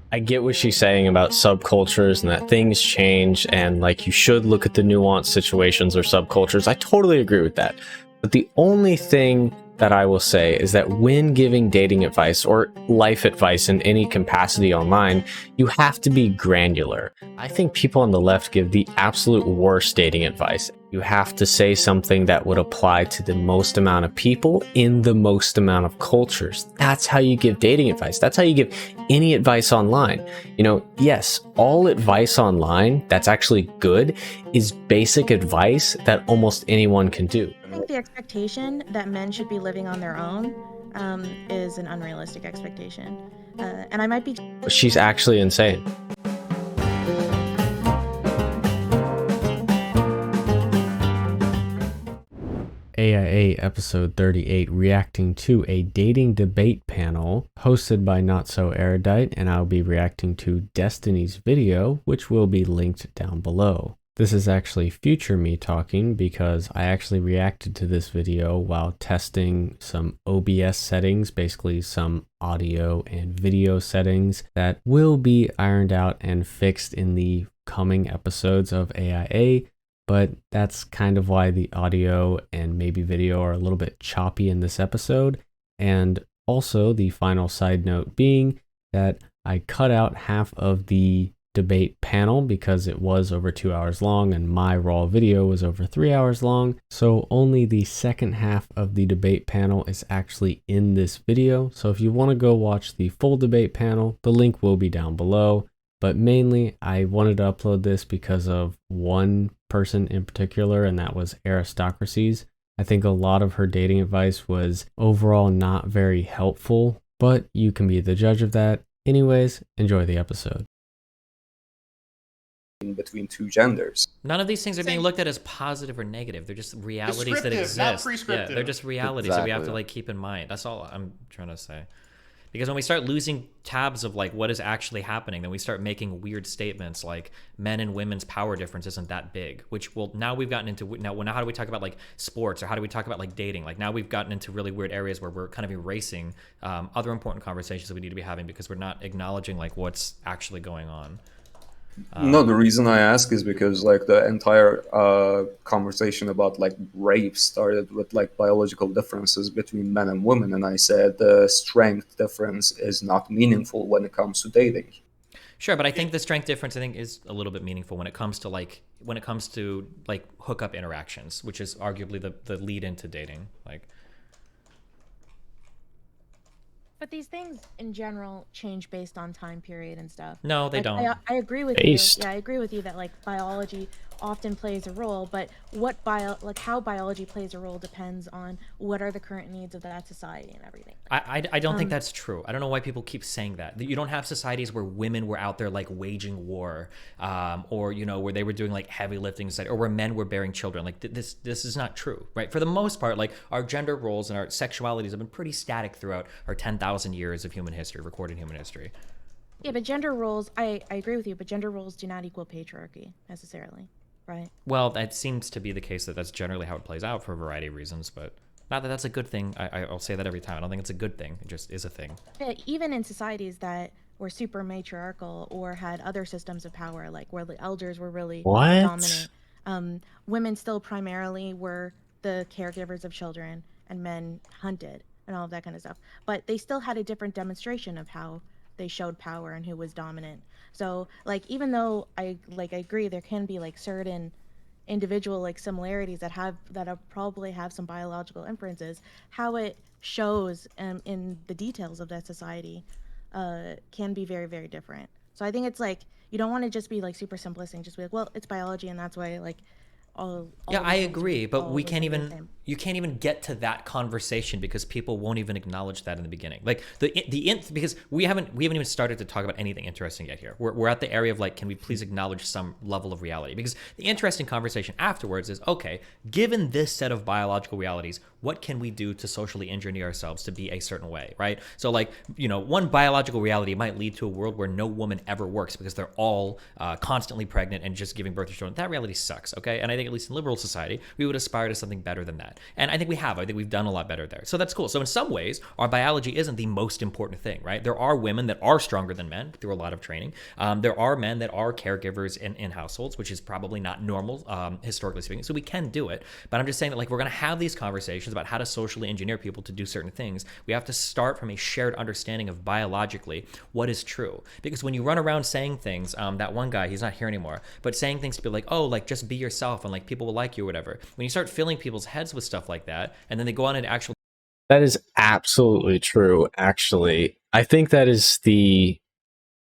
I get what she's saying about subcultures and that things change and like you should look at the nuanced situations or subcultures. I totally agree with that. But the only thing that I will say is that when giving dating advice or life advice in any capacity online, you have to be granular. I think people on the left give the absolute worst dating advice. You have to say something that would apply to the most amount of people in the most amount of cultures. That's how you give dating advice. That's how you give any advice online. You know, yes, all advice online that's actually good is basic advice that almost anyone can do. I think the expectation that men should be living on their own is an unrealistic expectation. And I might be. She's actually insane. AiA episode 38, reacting to a dating debate panel hosted by Not So Erudite, and I'll be reacting to Destiny's video, which will be linked down below. This is actually future me talking because I actually reacted to this video while testing some OBS settings, basically some audio and video settings that will be ironed out and fixed in the coming episodes of AiA. But that's kind of why the audio and maybe video are a little bit choppy in this episode. And also the final side note being that I cut out half of the debate panel because it was over 2 hours long and my raw video was over 3 hours long. So only the second half of the debate panel is actually in this video. So if you want to go watch the full debate panel, the link will be down below. But mainly, I wanted to upload this because of one person in particular, and that was Aristocracy's. I think a lot of her dating advice was overall not very helpful, but you can be the judge of that. Anyways, enjoy the episode. Between two genders. None of these things are being looked at as positive or negative. They're just realities that exist. Not prescriptive. Yeah, they're just realities that we have to like keep in mind. That's all I'm trying to say. Because when we start losing tabs of like what is actually happening, then we start making weird statements like men and women's power difference isn't that big, which will now we've gotten into now how do we talk about like sports or how do we talk about like dating? Like now we've gotten into really weird areas where we're kind of erasing other important conversations that we need to be having because we're not acknowledging like what's actually going on. No, the reason I ask is because like the entire conversation about like rape started with like biological differences between men and women, and I said the strength difference is not meaningful when it comes to dating. Sure, but I think the strength difference I think is a little bit meaningful when it comes to like hookup interactions, which is arguably the lead into dating. Like. But these things in general change based on time period and stuff. No, they don't. I agree with you. Yeah, I agree with you that like biology often plays a role, but how biology plays a role depends on what are the current needs of that society and everything. I don't think that's true. I don't know why people keep saying that. You don't have societies where women were out there like waging war, or you know where they were doing like heavy lifting, or where men were bearing children. Like this is not true, right? For the most part, like our gender roles and our sexualities have been pretty static throughout our 10,000 years of human history, recorded human history. Yeah, but gender roles, I agree with you, but gender roles do not equal patriarchy necessarily. Right. Well, that seems to be the case that's generally how it plays out for a variety of reasons, but not that that's a good thing. I'll say that every time. I don't think it's a good thing. It just is a thing. Yeah, even in societies that were super matriarchal or had other systems of power, like where the elders were really dominant, women still primarily were the caregivers of children and men hunted and all of that kind of stuff. But they still had a different demonstration of how they showed power and who was dominant. So like even though I agree there can be like certain individual like similarities that probably have some biological inferences, how it shows in the details of that society can be very, very different. So I think it's like you don't want to just be like super simplistic, just be like, well, it's biology and that's why like all yeah, I agree, but we can't even you can't even get to that conversation because people won't even acknowledge that in the beginning. Like because we haven't even started to talk about anything interesting yet here. We're at the area of like, can we please acknowledge some level of reality? Because the interesting conversation afterwards is, okay, given this set of biological realities, what can we do to socially engineer ourselves to be a certain way, right? So like, you know, one biological reality might lead to a world where no woman ever works because they're all constantly pregnant and just giving birth to children. That reality sucks, okay? And I think at least in liberal society, we would aspire to something better than that. And I think we have. I think we've done a lot better there. So that's cool. So in some ways, our biology isn't the most important thing, right? There are women that are stronger than men through a lot of training. There are men that are caregivers in households, which is probably not normal, historically speaking. So we can do it. But I'm just saying that like we're going to have these conversations about how to socially engineer people to do certain things. We have to start from a shared understanding of biologically what is true. Because when you run around saying things, that one guy, he's not here anymore, but saying things to be like, oh, like just be yourself and like people will like you or whatever. When you start filling people's heads with stuff like that, and then they go on into actual... That is absolutely true, actually. I think that is the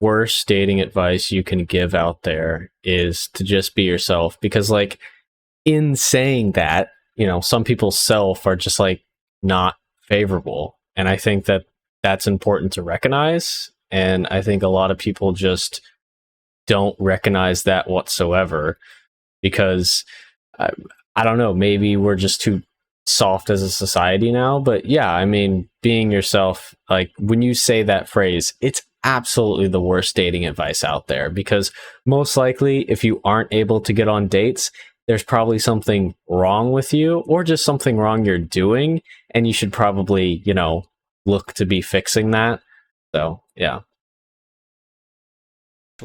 worst dating advice you can give out there, is to just be yourself. Because like in saying that, you know, some people's self are just like not favorable. And I think that that's important to recognize. And I think a lot of people just don't recognize that whatsoever, because I don't know, maybe we're just too soft as a society now. But yeah, I mean, being yourself, like when you say that phrase, it's absolutely the worst dating advice out there, because most likely if you aren't able to get on dates, there's probably something wrong with you, or just something wrong you're doing, and you should probably, you know, look to be fixing that. So yeah.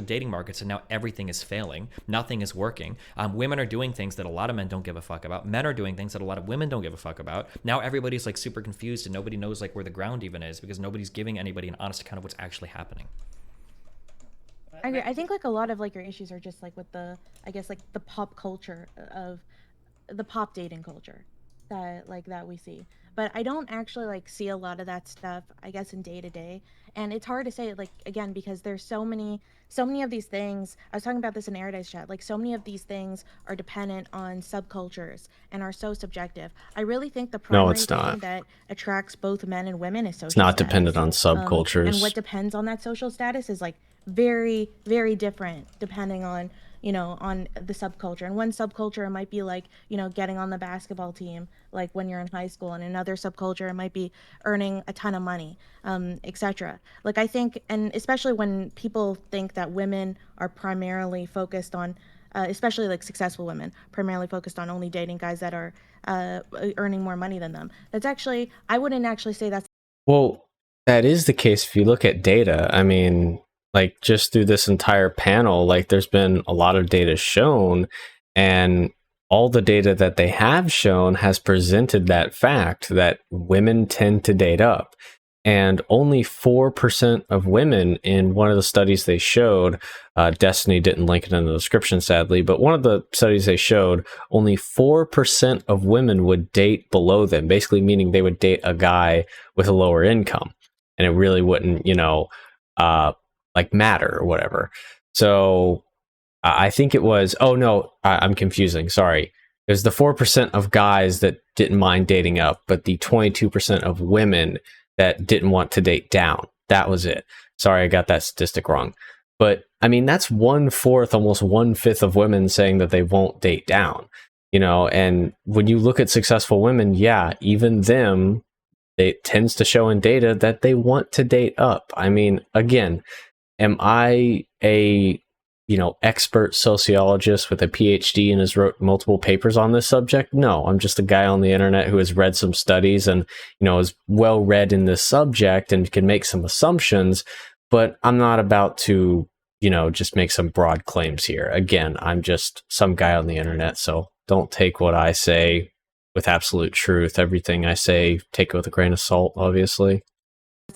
Dating markets, and now everything is failing. Nothing is working. Women are doing things that a lot of men don't give a fuck about. Men are doing things that a lot of women don't give a fuck about. Now everybody's like super confused, and nobody knows like where the ground even is, because nobody's giving anybody an honest account of what's actually happening. I agree. I think like a lot of like your issues are just like with the, I guess like the pop culture of the pop dating culture that we see. But I don't actually like see a lot of that stuff, I guess, in day to day. And it's hard to say, like, again, because there's so many of these things. I was talking about this in Eristocracy chat. Like, so many of these things are dependent on subcultures and are so subjective. I really think the primary thing that attracts both men and women is social status. It's not dependent on subcultures. And what depends on that social status is like very, very different depending on, you know, on the subculture. And one subculture might be like, you know, getting on the basketball team, like when you're in high school, and another subculture it might be earning a ton of money, etc. Like I think, and especially when people think that women are primarily focused on, especially like successful women, primarily focused on only dating guys that are earning more money than them. That's actually, I wouldn't actually say that's... Well, that is the case if you look at data. I mean, like just through this entire panel, like there's been a lot of data shown, and all the data that they have shown has presented that fact that women tend to date up. And only 4% of women in one of the studies they showed, Destiny didn't link it in the description, sadly, but one of the studies they showed, only 4% of women would date below them, basically meaning they would date a guy with a lower income. And it really wouldn't, you know, like matter or whatever. So I think it was, oh no, I'm confusing. Sorry. It was the 4% of guys that didn't mind dating up, but the 22% of women that didn't want to date down. That was it. Sorry, I got that statistic wrong. But I mean, that's 1/4, almost 1/5 of women saying that they won't date down, you know. And when you look at successful women, yeah, even them, it tends to show in data that they want to date up. I mean, again, am I a, you know, expert sociologist with a PhD and has wrote multiple papers on this subject? No, I'm just a guy on the internet who has read some studies and, you know, is well read in this subject and can make some assumptions, but I'm not about to, you know, just make some broad claims here. Again, I'm just some guy on the internet, so don't take what I say with absolute truth. Everything I say, take it with a grain of salt, obviously.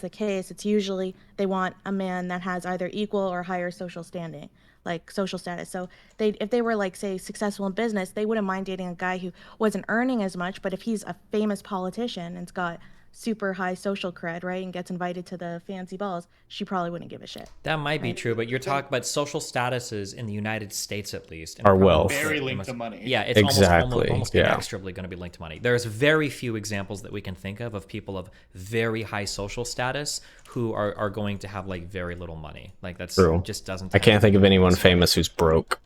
The case, it's usually they want a man that has either equal or higher social standing, like social status. So if they were like, say, successful in business, they wouldn't mind dating a guy who wasn't earning as much, but if he's a famous politician and's got super high social cred, right, and gets invited to the fancy balls, she probably wouldn't give a shit. That might be true, but you're talking about social statuses in the United States, at least, are wealth. Very linked to money. Yeah, it's almost inextricably going to be linked to money. There's very few examples that we can think of people of very high social status who are going to have like very little money. Like that's true. Just doesn't. I can't think of anyone famous who's broke,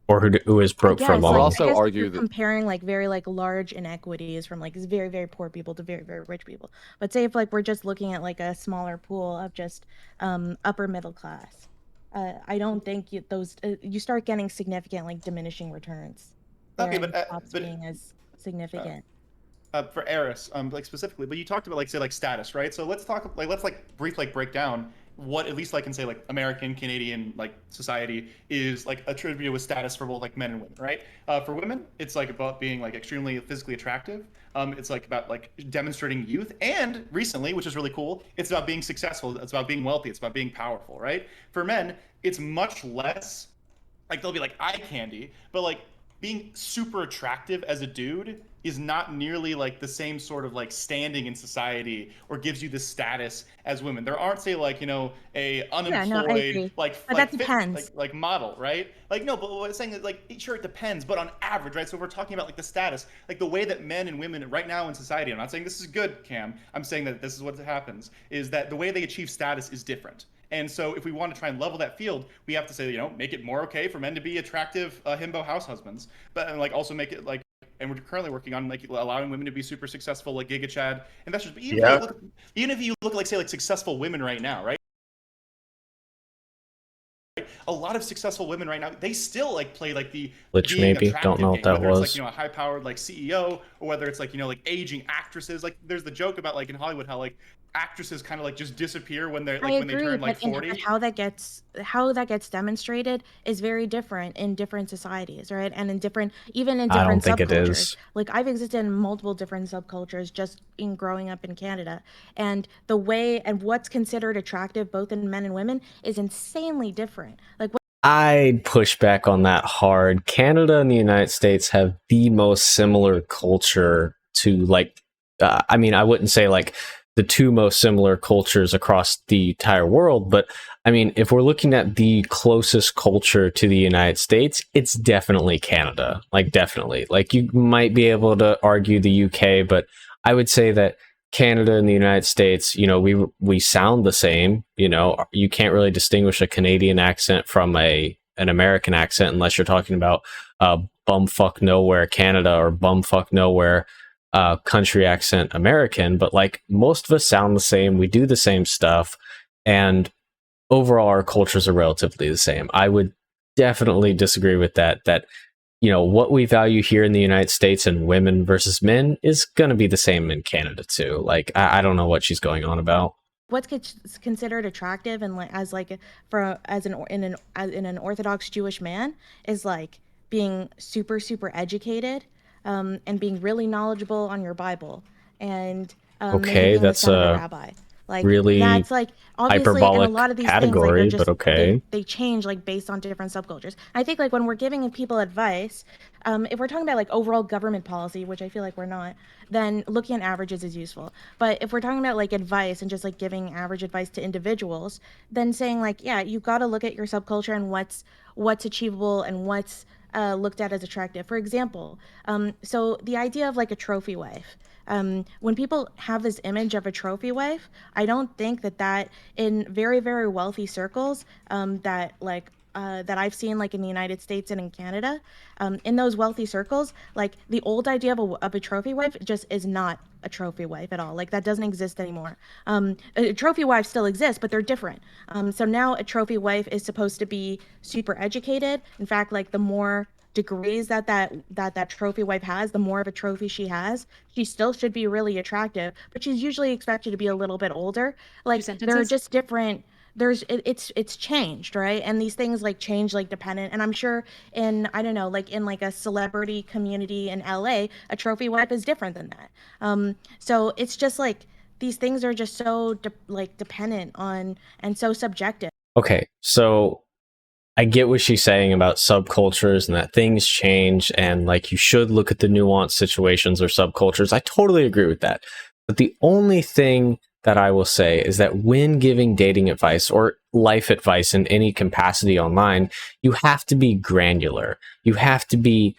or who is broke for long. Like, also argue that comparing like very like large inequities from like very, very poor people to very, very rich people. But say if like we're just looking at like a smaller pool of just upper middle class, I don't think you start getting significant like diminishing returns. stops being as significant. For Eris, like specifically, but you talked about like say like status, right? So let's talk like let's like briefly like break down what at least like in say like American Canadian like society is like attributed with status for both like men and women, right? For women, it's like about being like extremely physically attractive. It's like about like demonstrating youth, and recently, which is really cool, it's about being successful. It's about being wealthy. It's about being powerful, right? For men, it's much less like they'll be like eye candy, but like being super attractive as a dude is not nearly like the same sort of like standing in society or gives you the status as women. There aren't say like, you know, a unemployed but that depends. like model, right? Like no, but what I'm saying is like sure it depends, but on average, right? So we're talking about like the status, like the way that men and women right now in society, I'm not saying this is good, Cam. I'm saying that this is what happens, is that the way they achieve status is different. And so if we want to try and level that field, we have to say, you know, make it more okay for men to be attractive himbo house husbands, but and like also make it like, and we're currently working on like allowing women to be super successful like Giga Chad investors. But even if you look like say like successful women right now, right? A lot of successful women right now, they still like play like the which maybe don't know what that was. It's like, you know, a high powered like CEO, or whether it's like, you know, like aging actresses. Like there's the joke about like in Hollywood how like actresses kind of like just disappear when they're like when they turn like 40. How that gets demonstrated is very different in different societies, right? And in different subcultures. I don't think it is. Like I've existed in multiple different subcultures just in growing up in Canada, and the way and what's considered attractive both in men and women is insanely different. Like I'd push back on that hard. Canada and the United States have the most similar culture to like I mean, I wouldn't say like the two most similar cultures across the entire world, but I mean, if we're looking at the closest culture to the United States, it's definitely Canada. Like definitely. Like you might be able to argue the UK, but I would say that Canada and the United States, you know, we sound the same. You know, you can't really distinguish a Canadian accent from an American accent unless you're talking about bumfuck nowhere Canada or bumfuck nowhere country accent American. But like most of us sound the same. We do the same stuff, and overall our cultures are relatively the same. I would definitely disagree with that. That you know, what we value here in the United States and women versus men is going to be the same in Canada too. Like, I don't know what she's going on about. What's considered attractive and like in an Orthodox Jewish man is like being super educated, and being really knowledgeable on your Bible, and okay, that's a rabbi. Like really that's like obviously in a lot of these category, things, like, but okay, they change like based on different subcultures. I think like when we're giving people advice, if we're talking about like overall government policy, which I feel like we're not, then looking at averages is useful. But if we're talking about like advice and just like giving average advice to individuals, then saying like, yeah, you got to look at your subculture and what's achievable and what's looked at as attractive. For example, so the idea of like a trophy wife. When people have this image of a trophy wife, I don't think that in very, very wealthy circles, that I've seen like in the United States and in Canada, in those wealthy circles, like the old idea of a trophy wife just is not a trophy wife at all. Like that doesn't exist anymore. A trophy wife still exists, but they're different. So now a trophy wife is supposed to be super educated. In fact, like the more degrees that trophy wife has, the more of a trophy she has, she still should be really attractive, but she's usually expected to be a little bit older. Like they're just different. It's changed, right? And these things like change like dependent, and I'm sure in I don't know, like in like a celebrity community in LA, a trophy wife is different than that. So it's just like these things are just so dependent on and so subjective. Okay, so I get what she's saying about subcultures and that things change and like you should look at the nuanced situations or subcultures. I totally agree with that. But the only thing that I will say is that when giving dating advice or life advice in any capacity online, you have to be granular. You have to be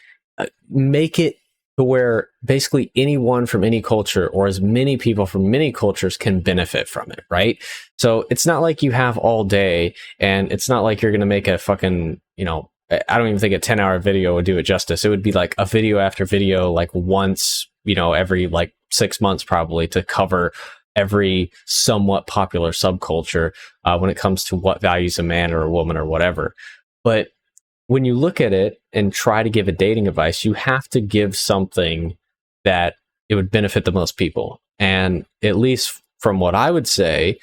make it to where basically anyone from any culture or as many people from many cultures can benefit from it, right? So it's not like you have all day, and it's not like you're going to make a fucking, you know, I don't even think a 10-hour video would do it justice. It would be like a video after video, like once, you know, every like 6 months probably, to cover every somewhat popular subculture when it comes to what values a man or a woman or whatever. But when you look at it and try to give a dating advice, you have to give something that it would benefit the most people. And at least from what I would say,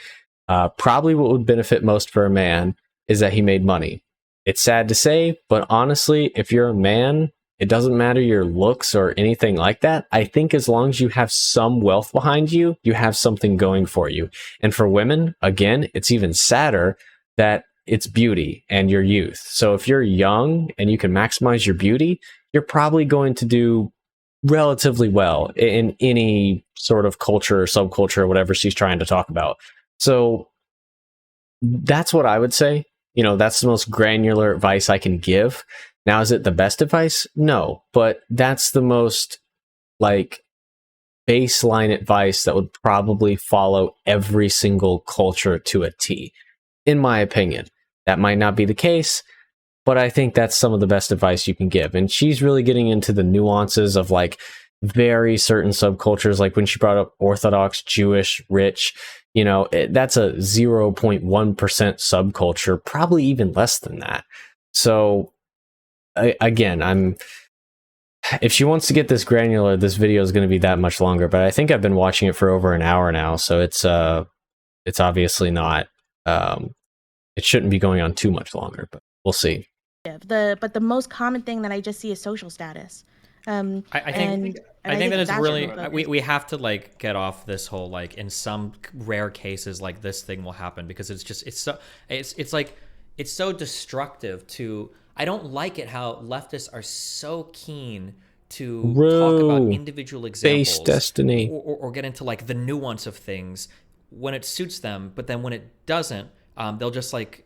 probably what would benefit most for a man is that he made money. It's sad to say, but honestly, if you're a man, it doesn't matter your looks or anything like that. I think as long as you have some wealth behind you, you have something going for you. And for women, again, it's even sadder that it's beauty and your youth. So if you're young and you can maximize your beauty, you're probably going to do relatively well in any sort of culture or subculture or whatever she's trying to talk about. So that's what I would say. You know, that's the most granular advice I can give. Now, is it the best advice? No, but that's the most like baseline advice that would probably follow every single culture to a T, in my opinion. That might not be the case, but I think that's some of the best advice you can give. And she's really getting into the nuances of like very certain subcultures, like when she brought up Orthodox, Jewish, rich, you know, that's a 0.1% subculture, probably even less than that. So again, if she wants to get this granular, this video is going to be that much longer, but I think I've been watching it for over an hour now. So it's obviously not, it shouldn't be going on too much longer, but we'll see. But the most common thing that I just see is social status. I think that it's really, we have to like get off this whole, like, in some rare cases like this thing will happen, because it's so destructive to, I don't like it how leftists are so keen to talk about individual examples, base destiny, or get into like the nuance of things when it suits them, but then when it doesn't, they'll just like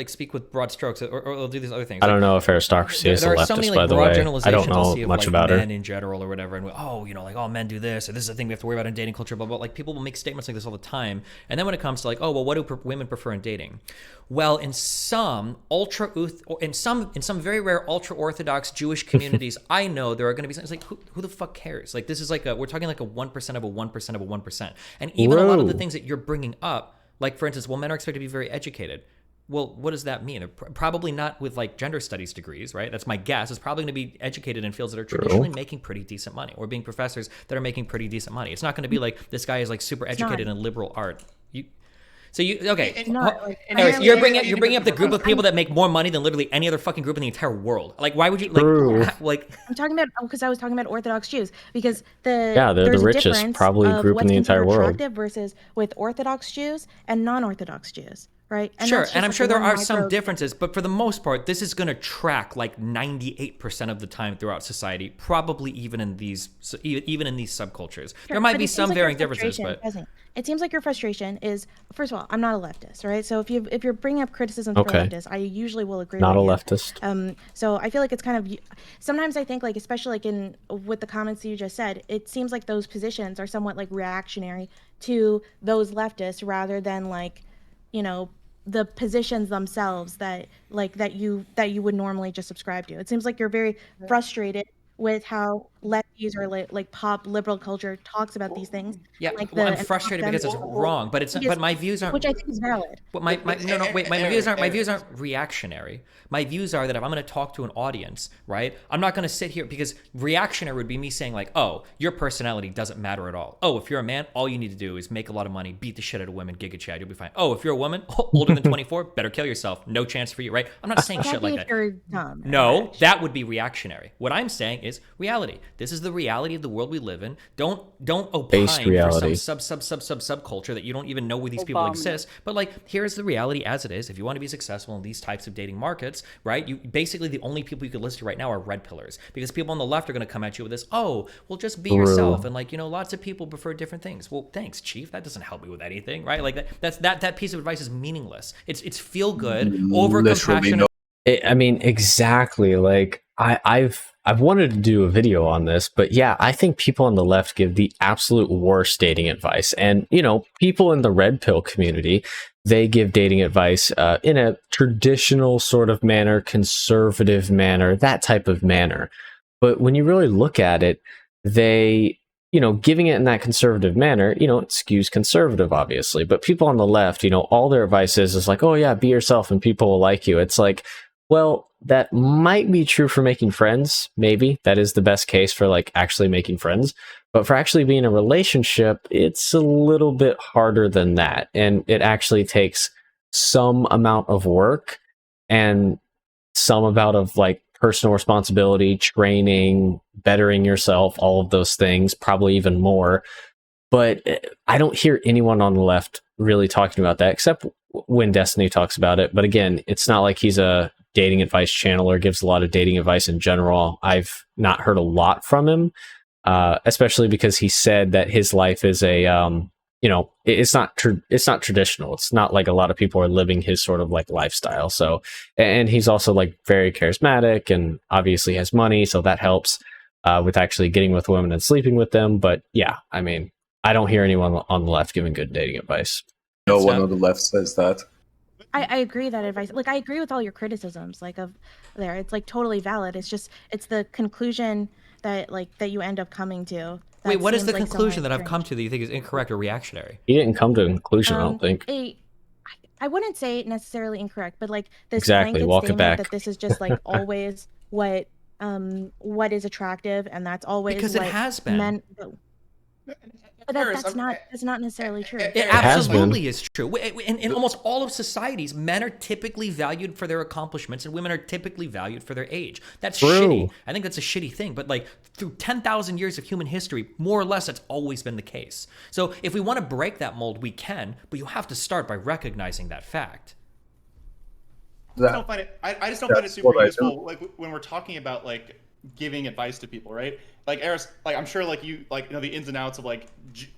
speak with broad strokes, or they'll do these other things. I don't know if Aristocracy is a leftist, so many, like, by the way. I don't know much about men in general or whatever, and men do this, or this is a thing we have to worry about in dating culture, blah, blah. Like, people will make statements like this all the time, and then when it comes to like, oh, well, what do women prefer in dating? Well, in some very rare ultra orthodox Jewish communities, I know there are going to be something. It's like, who the fuck cares? Like, this is like we're talking like a 1% of a 1% of a 1%, and even a lot of the things that you're bringing up, like for instance, well, men are expected to be very educated. Well, what does that mean? Probably not with like gender studies degrees, right? That's my guess. It's probably going to be educated in fields that are traditionally making pretty decent money, or being professors that are making pretty decent money. It's not going to be like this guy is like super educated in liberal art. Eris, you're bringing up the group of people that make more money than literally any other fucking group in the entire world. Like, why would you like? I'm talking about, because I was talking about Orthodox Jews, because they're the richest probably group in the entire world. Versus with Orthodox Jews and non-Orthodox Jews. Right. And sure, and I'm sure there are some differences, but for the most part, this is going to track like 98% of the time throughout society, probably even in these subcultures. Sure, there might be some varying differences, but it seems like your frustration is, first of all, I'm not a leftist, right? So if you're bringing up criticisms for leftists, I usually will agree. Not with a you. leftist. So I feel like it's kind of, sometimes I think, like, especially like with the comments you just said, it seems like those positions are somewhat like reactionary to those leftists, rather than like, you know, the positions themselves that you would normally just subscribe to. It seems like you're very frustrated with how lefties or like pop liberal culture talks about these things. Yeah, like I'm frustrated because it's wrong, but but my views aren't, which I think is valid. But my views aren't reactionary. My views are that if I'm going to talk to an audience, right, I'm not going to sit here, because reactionary would be me saying like, oh, your personality doesn't matter at all. Oh, if you're a man, all you need to do is make a lot of money, beat the shit out of women, giga chad, you'll be fine. Oh, if you're a woman, older than 24, better kill yourself. No chance for you, right? I'm not saying shit like that. You're dumb. No, that would be reactionary. What I'm saying is reality. This is the reality of the world we live in. Don't opine for some subculture that you don't even know where these people exist. But like, here's the reality as it is. If you want to be successful in these types of dating markets, right? You basically, the only people you could list right now are red pillars, because people on the left are going to come at you with this, oh, well, just be yourself, and like, you know, lots of people prefer different things. Well, thanks, chief. That doesn't help me with anything, right? Like that piece of advice is meaningless. It's feel good over compassion. I mean, exactly. Like I've wanted to do a video on this, but yeah, I think people on the left give the absolute worst dating advice. And, you know, people in the red pill community, they give dating advice in a traditional sort of manner, conservative manner, that type of manner. But when you really look at it, they, you know, giving it in that conservative manner, you know, it skews conservative, obviously. But people on the left, you know, all their advice is like, oh yeah, be yourself and people will like you. It's like, Well, that might be true for making friends. Maybe that is the best case for like actually making friends. But for actually being in a relationship, it's a little bit harder than that. And it actually takes some amount of work and some amount of like personal responsibility, training, bettering yourself, all of those things, probably even more. But I don't hear anyone on the left really talking about that, except when Destiny talks about it. But again, it's not like he's a dating advice channel or gives a lot of dating advice in general. I've not heard a lot from him, especially because he said that his life is a, it's not traditional. It's not like a lot of people are living his sort of like lifestyle. So, and he's also like very charismatic and obviously has money, so that helps with actually getting with women and sleeping with them. But yeah, I mean, I don't hear anyone on the left giving good dating advice. No one on the left says that. I agree that advice. Like, I agree with all your criticisms. Like, of there, it's like totally valid. It's just it's the conclusion that you end up coming to. Wait, what is the conclusion that I've come to that you think is incorrect or reactionary? He didn't come to a conclusion, I don't think. I wouldn't say necessarily incorrect, but like this exactly. Walk it back. that this is just like always what is attractive, and that's always because it has been. Men, but that's not necessarily true. It absolutely is true. In almost all of societies, men are typically valued for their accomplishments and women are typically valued for their age. That's shitty. I think that's a shitty thing. But like through 10,000 years of human history, more or less, that's always been the case. So if we want to break that mold, we can, but you have to start by recognizing that fact. I just don't find it super useful. Like when we're talking about like giving advice to people, right? Like Eris, like I'm sure like you know the ins and outs of like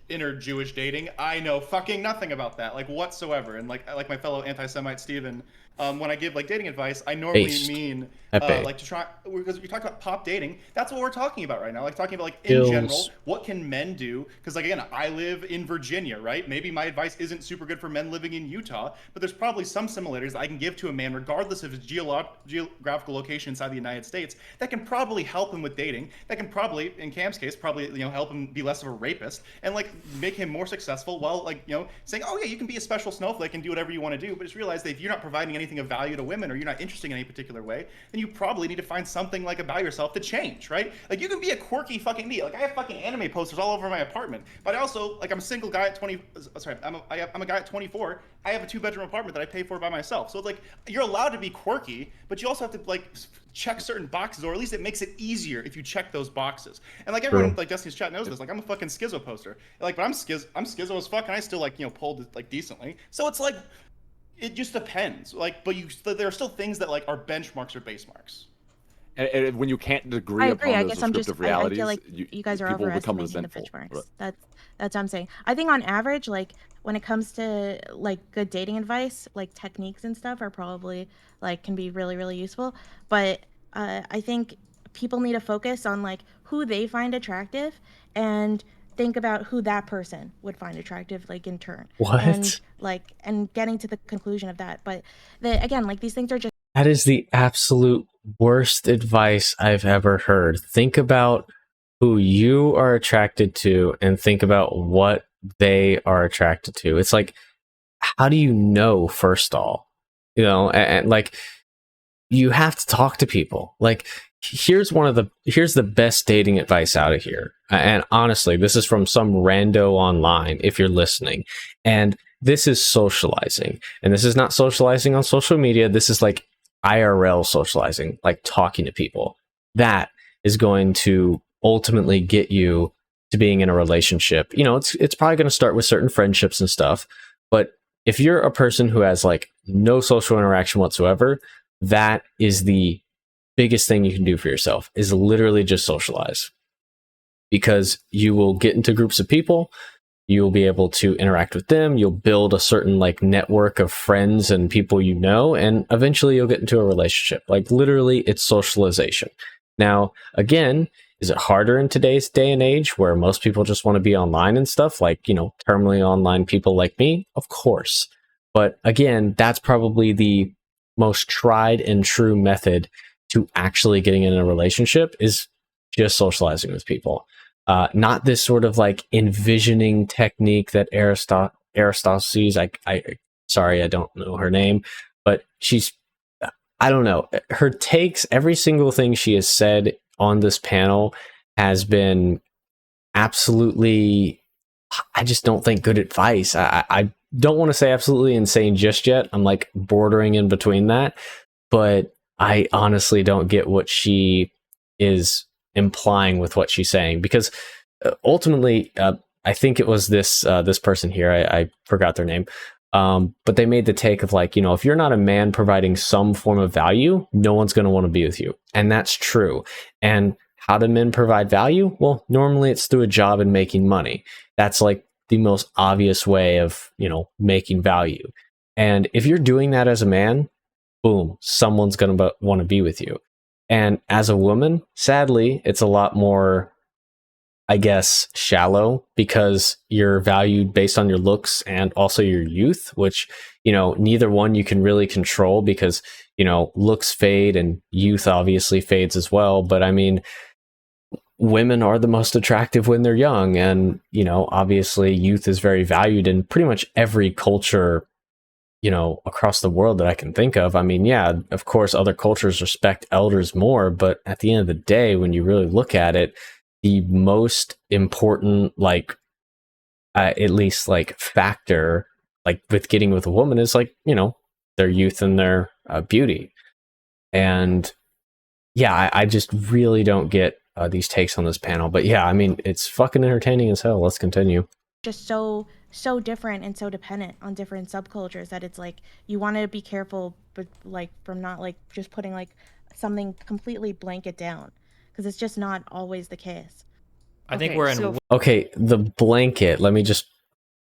inner Jewish dating. I know fucking nothing about that, like whatsoever. And like my fellow anti-Semite Steven, when I give like dating advice, I normally mean like to try, because we talk about pop dating. That's what we're talking about right now. Like talking about like in general, what can men do? Because like again, I live in Virginia, right? Maybe my advice isn't super good for men living in Utah, but there's probably some similarities I can give to a man, regardless of his geographical location inside the United States, that can probably help him with dating. That can probably, in Cam's case, help him be less of a rapist and like make him more successful. While like saying, oh yeah, you can be a special snowflake and do whatever you want to do, but just realize that if you're not providing anything of value to women or you're not interested in any particular way, then you probably need to find something like about yourself to change, right? Like you can be a quirky fucking me. Like I have fucking anime posters all over my apartment, but I also like I'm a single guy at 20. Sorry, I'm a guy at 24. I have a 2-bedroom apartment that I pay for by myself. So it's like you're allowed to be quirky, but you also have to like check certain boxes, or at least it makes it easier if you check those boxes. And like everyone like Destiny's chat knows this. Like I'm a fucking schizo poster. Like, but I'm schizo as fuck, and I still like pulled it like decently. So it's like it just depends. Like, but there are still things that like are benchmarks or base marks. And when you can't agree upon those descriptive realities, I feel like you guys are overestimating the benchmarks. Right. That's what I'm saying. I think on average, like when it comes to like good dating advice, like techniques and stuff are probably like can be really, really useful. But I think people need to focus on like who they find attractive and think about who that person would find attractive, like in turn. And getting to the conclusion of that. But again, like these things are just. That is the absolute worst advice I've ever heard. Think about who you are attracted to and think about what they are attracted to. It's like, how do you know, first of all? And like, you have to talk to people. Like, here's the best dating advice out of here. And honestly, this is from some rando online, if you're listening. And this is socializing. And this is not socializing on social media. This is like IRL socializing, like talking to people. That is going to ultimately get you to being in a relationship. It's probably going to start with certain friendships and stuff. But if you're a person who has like no social interaction whatsoever, that is the biggest thing you can do for yourself, is literally just socialize. Because you will get into groups of people, you will be able to interact with them, you'll build a certain like network of friends and people and eventually you'll get into a relationship. Like literally, it's socialization. Now, again, is it harder in today's day and age where most people just want to be online and stuff, like, terminally online people like me? Of course. But again, that's probably the most tried and true method to actually getting in a relationship, is just socializing with people. Not this sort of like envisioning technique that Eristocracy, sorry, I don't know her name, but she's I don't know. Her takes, every single thing she has said on this panel has been absolutely, I just don't think good advice. I don't want to say absolutely insane just yet. I'm like bordering in between that, but I honestly don't get what she is implying with what she's saying, because ultimately, I think it was this person here. I forgot their name. But they made the take of like, if you're not a man providing some form of value, no one's going to want to be with you. And that's true. And how do men provide value? Well, normally it's through a job and making money. That's like the most obvious way of, making value. And if you're doing that as a man, boom, someone's going to want to be with you. And as a woman, sadly, it's a lot more, I guess, shallow, because you're valued based on your looks and also your youth, which, neither one you can really control, because, looks fade and youth obviously fades as well. But I mean, women are the most attractive when they're young. And, obviously youth is very valued in pretty much every culture, across the world that I can think of. I mean, yeah, of course, other cultures respect elders more, but at the end of the day, when you really look at it, the most important, at least factor, with getting with a woman is their youth and their beauty. And yeah, I just really don't get these takes on this panel. But yeah, I mean, it's fucking entertaining as hell. Let's continue. Just so different and so dependent on different subcultures that it's like you want to be careful, but from not just putting something completely blanket down, because it's just not always the case. I think we're in. Okay, the blanket. Let me just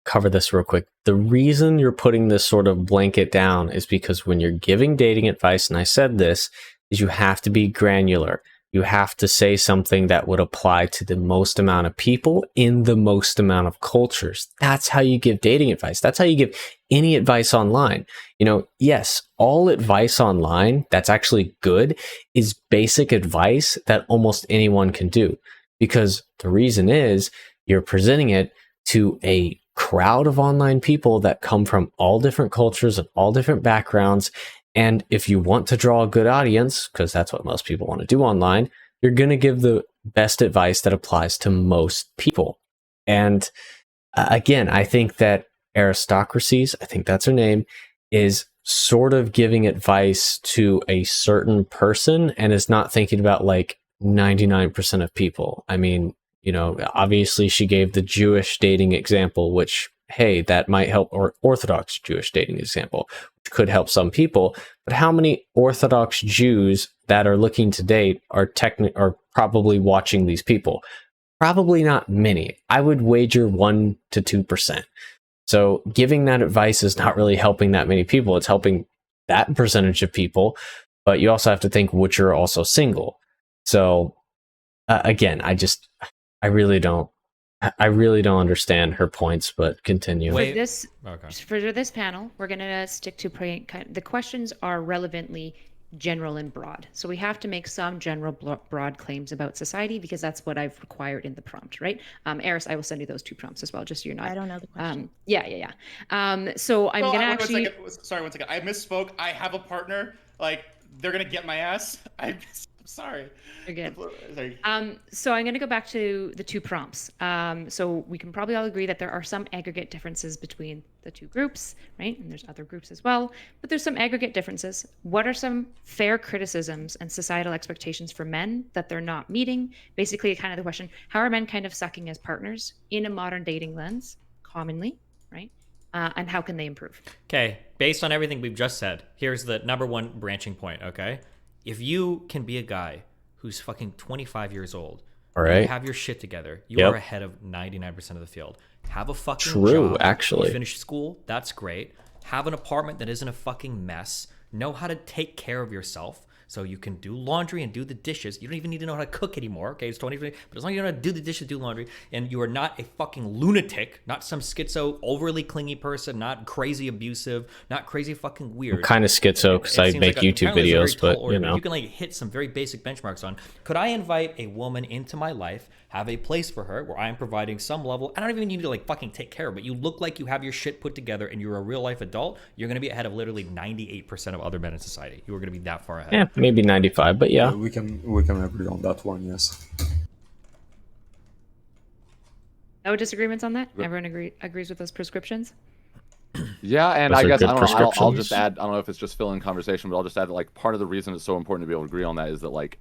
cover this real quick. The reason you're putting this sort of blanket down is because when you're giving dating advice, and I said this, is you have to be granular. You have to say something that would apply to the most amount of people in the most amount of cultures. That's how you give dating advice. That's how you give any advice online. Yes, all advice online that's actually good is basic advice that almost anyone can do, because the reason is you're presenting it to a crowd of online people that come from all different cultures and all different backgrounds. And if you want to draw a good audience, because that's what most people want to do online, you're going to give the best advice that applies to most people. And again, I think that Aristocracies, I think that's her name, is sort of giving advice to a certain person and is not thinking about 99% of people. I mean, obviously she gave the Jewish dating example, which, hey, that might help, or Orthodox Jewish dating example, which could help some people. But how many Orthodox Jews that are looking to date are probably watching these people? Probably not many. I would wager 1 to 2%. So giving that advice is not really helping that many people. It's helping that percentage of people, but you also have to think which are also single. So again, I really don't understand her points, but continue. For this panel, we're going to stick to the questions are relevantly general and broad. So we have to make some general broad claims about society, because that's what I've required in the prompt, right? Eris, I will send you those 2 prompts as well, just so you're not. I don't know the question. Yeah. So I'm going to actually. Sorry, 1 second. I misspoke. I have a partner. They're going to get my ass. I'm sorry. You're good. So I'm going to go back to the 2 prompts. So we can probably all agree that there are some aggregate differences between the 2 groups, right? And there's other groups as well, but there's some aggregate differences. What are some fair criticisms and societal expectations for men that they're not meeting? Basically, kind of the question, how are men kind of sucking as partners in a modern dating lens, commonly, right? And how can they improve? Okay, based on everything we've just said, here's the number 1 branching point, okay? If you can be a guy who's fucking 25 years old, all right, you have your shit together, you are ahead of 99% of the field. Have a fucking job. Actually. You finish school, that's great. Have an apartment that isn't a fucking mess. Know how to take care of yourself. So you can do laundry and do the dishes. You don't even need to know how to cook anymore. Okay, it's 2020, but as long as you know how to do the dishes, do laundry, and you are not a fucking lunatic, not some schizo, overly clingy person, not crazy abusive, not crazy fucking weird. I'm kind of schizo because I make YouTube videos, but you know, you can like hit some very basic benchmarks on. Could I invite a woman into my life, have a place for her where I am providing some level? I don't even need to like fucking take care of, but you look like you have your shit put together and you're a real life adult. You're going to be ahead of literally 98% of other men in society. You are going to be that far ahead. Yeah, maybe 95, but yeah. We can agree on that one. Yes. No disagreements on that? Everyone agrees with those prescriptions? Yeah, and Those I are guess good I don't know. I'll prescriptions. just add. I don't know if it's just fill in conversation, but I'll just add that like part of the reason it's so important to be able to agree on that is that like,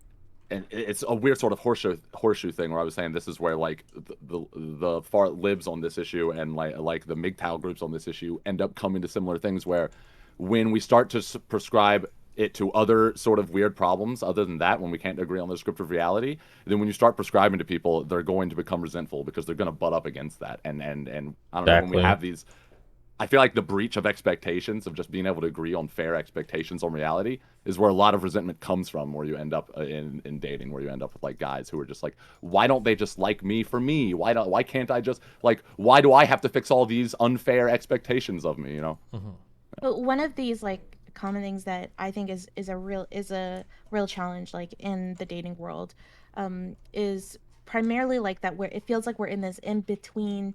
and it's a weird sort of horseshoe thing where I was saying this is where like the far libs on this issue and like the MGTOW groups on this issue end up coming to similar things where when we start to prescribe it to other sort of weird problems other than that, when we can't agree on the descriptive reality, then when you start prescribing to people, they're going to become resentful because they're going to butt up against that. And I don't know, when we have these, I feel like the breach of expectations of just being able to agree on fair expectations on reality is where a lot of resentment comes from, where you end up in dating, where you end up with like guys who are just like, why don't they just like me for me? Why can't I just like, why do I have to fix all these unfair expectations of me, you know? Mm-hmm. But one of these like common things that I think is a real challenge like in the dating world is primarily like that where it feels like we're in this in between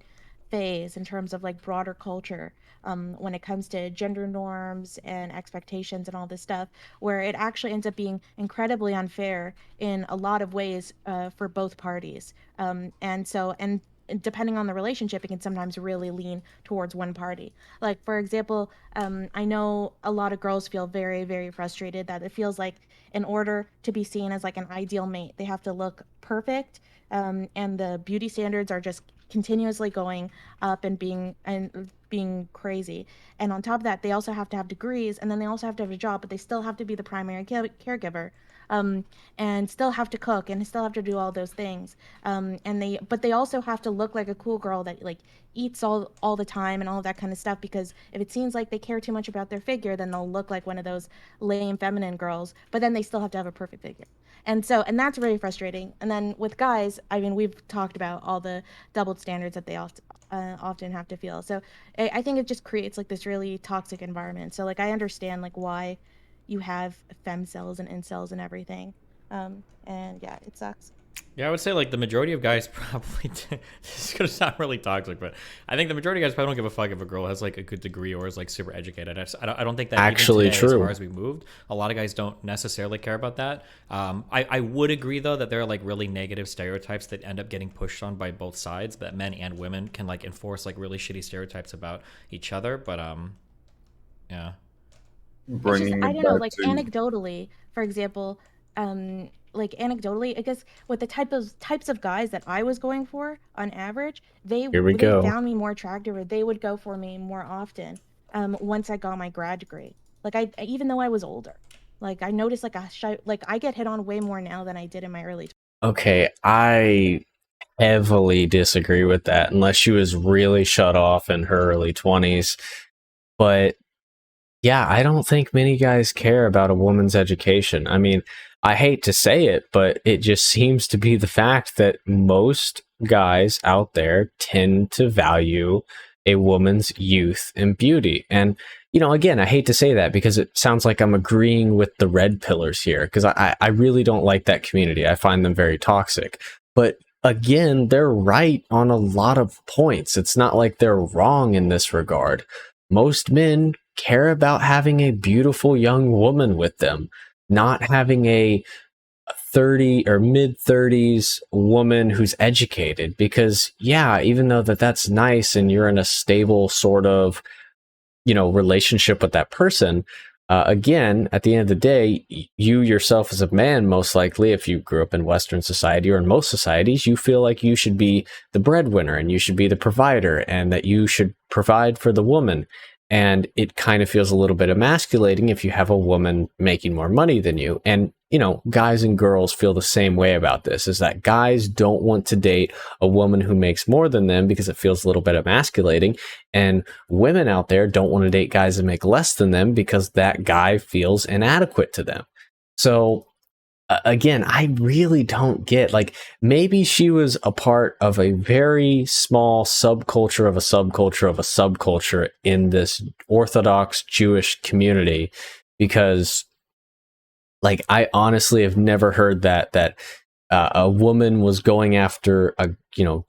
phase in terms of like broader culture when it comes to gender norms and expectations and all this stuff, where it actually ends up being incredibly unfair in a lot of ways for both parties. And depending on the relationship, it can sometimes really lean towards one party. Like, for example, I know a lot of girls feel very, very frustrated that it feels like in order to be seen as like an ideal mate, they have to look perfect, and the beauty standards are just continuously going up and being crazy. And on top of that, they also have to have degrees, and then they also have to have a job, but they still have to be the primary caregiver. And still have to cook and still have to do all those things. But they also have to look like a cool girl that like eats all the time and all of that kind of stuff, because if it seems like they care too much about their figure, then they'll look like one of those lame feminine girls, but then they still have to have a perfect figure. And that's really frustrating. And then with guys, I mean, we've talked about all the double standards that they often have to feel. So I think it just creates like this really toxic environment. So like I understand like why you have femcells and incels and everything. And yeah, it sucks. Yeah, I would say like the majority of guys probably this is gonna sound really toxic, but I think the majority of guys probably don't give a fuck if a girl has like a good degree or is like super educated. I don't think that actually even today, true. As far as we moved, a lot of guys don't necessarily care about that. I would agree though that there are like really negative stereotypes that end up getting pushed on by both sides, that men and women can like enforce like really shitty stereotypes about each other. But yeah. I don't know, like anecdotally, for example, like anecdotally, I guess with the types of guys that I was going for on average, they found me more attractive, or they would go for me more often once I got my grad degree. Like even though I was older, like I noticed like I get hit on way more now than I did in my early 20s. Okay, I heavily disagree with that, unless she was really shut off in her early 20s. But yeah, I don't think many guys care about a woman's education. I mean, I hate to say it, but it just seems to be the fact that most guys out there tend to value a woman's youth and beauty. And, you know, again, I hate to say that because it sounds like I'm agreeing with the red pillars here, because I really don't like that community. I find them very toxic. But again, they're right on a lot of points. It's not like they're wrong in this regard. Most men care about having a beautiful young woman with them, not having a 30 or mid-30s woman who's educated. Because yeah, even though that's nice and you're in a stable sort of, you know, relationship with that person, again, at the end of the day, you yourself as a man, most likely, if you grew up in Western society or in most societies, you feel like you should be the breadwinner and you should be the provider and that you should provide for the woman. And it kind of feels a little bit emasculating if you have a woman making more money than you. And, you know, guys and girls feel the same way about this, is that guys don't want to date a woman who makes more than them because it feels a little bit emasculating. And women out there don't want to date guys that make less than them because that guy feels inadequate to them. So again, I really don't get, like, maybe she was a part of a very small subculture of a subculture of a subculture in this Orthodox Jewish community, because like I honestly have never heard that a woman was going after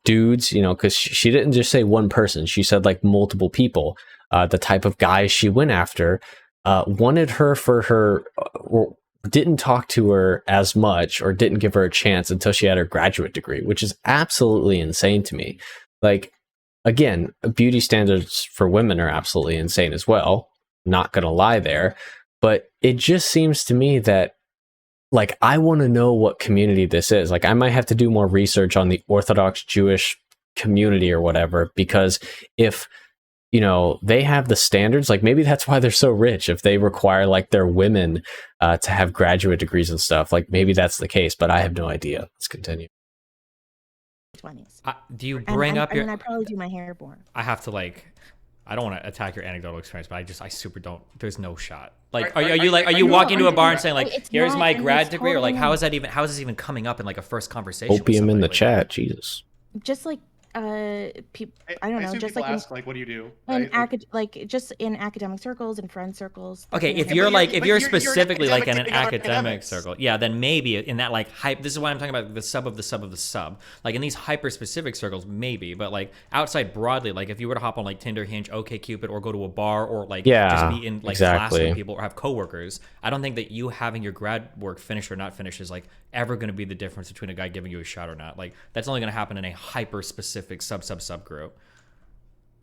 dudes, because she didn't just say one person, she said like multiple people. The type of guys she went after wanted her for her, or didn't talk to her as much, or didn't give her a chance until she had her graduate degree, which is absolutely insane to me. Like, again, beauty standards for women are absolutely insane as well. Not gonna lie there. But it just seems to me that, like, I want to know what community this is. Like, I might have to do more research on the Orthodox Jewish community or whatever, because if, they have the standards, like maybe that's why they're so rich. If they require like their women to have graduate degrees and stuff, like maybe that's the case, but I have no idea. Let's continue. 20s. Do you bring up your... I probably do my hair more. I have to I don't want to attack your anecdotal experience, but I super don't. There's no shot. Like, are you walking into a bar and saying like, "Here's my grad degree," or like, how is this even coming up in like a first conversation? Opium in the chat, Jesus. Just like people, I don't know, just like ask like, what do you do? In just in academic circles and friend circles. Okay, if you're specifically like in an academic circle, yeah, then maybe in that like hype. This is why I'm talking about the sub of the sub of the sub. Like in these hyper specific circles, maybe, but like outside broadly, like if you were to hop on like Tinder, Hinge, OkCupid, or go to a bar, or like just be in like class with people, or have coworkers, I don't think that you having your grad work finished or not finished is like ever going to be the difference between a guy giving you a shot or not. Like that's only going to happen in a hyper specific subgroup.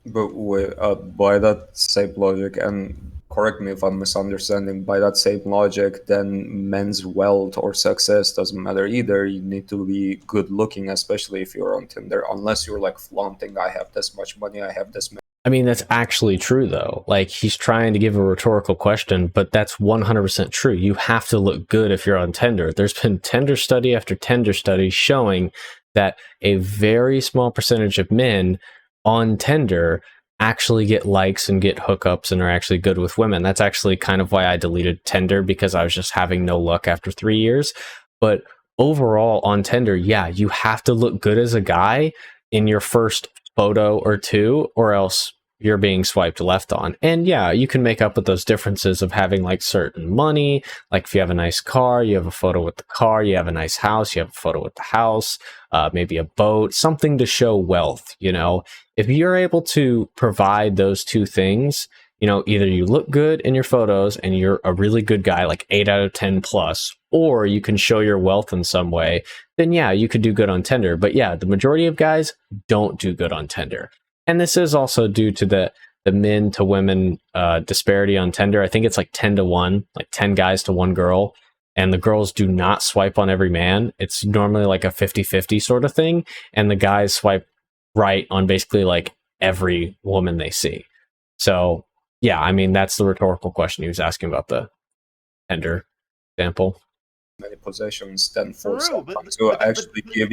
But by that same logic, and correct me if I'm misunderstanding, by that same logic, then men's wealth or success doesn't matter either. You need to be good looking, especially if you're on Tinder, unless you're like flaunting, I have this much money, I have this. I mean, that's actually true, though. Like, he's trying to give a rhetorical question, but that's 100% true. You have to look good if you're on Tinder. There's been Tinder study after Tinder study showing that a very small percentage of men on Tinder actually get likes and get hookups and are actually good with women. That's actually kind of why I deleted Tinder, because I was just having no luck after 3 years. But overall on Tinder, yeah, you have to look good as a guy in your first photo or two, or else you're being swiped left on. And yeah, you can make up with those differences of having like certain money. Like if you have a nice car, you have a photo with the car. You have a nice house, you have a photo with the house. Maybe a boat, something to show wealth. If you're able to provide those two things, either you look good in your photos and you're a really good guy, like 8 out of 10 plus, or you can show your wealth in some way, then yeah, you could do good on Tinder. But yeah, the majority of guys don't do good on Tinder. And this is also due to the men to women disparity on Tinder. I think it's like 10 to 1, like 10 guys to 1 girl. And the girls do not swipe on every man. It's normally like a 50-50 sort of thing. And the guys swipe right on basically like every woman they see. So yeah, I mean, that's the rhetorical question he was asking about the Tinder example. Many possessions than force someone to actually give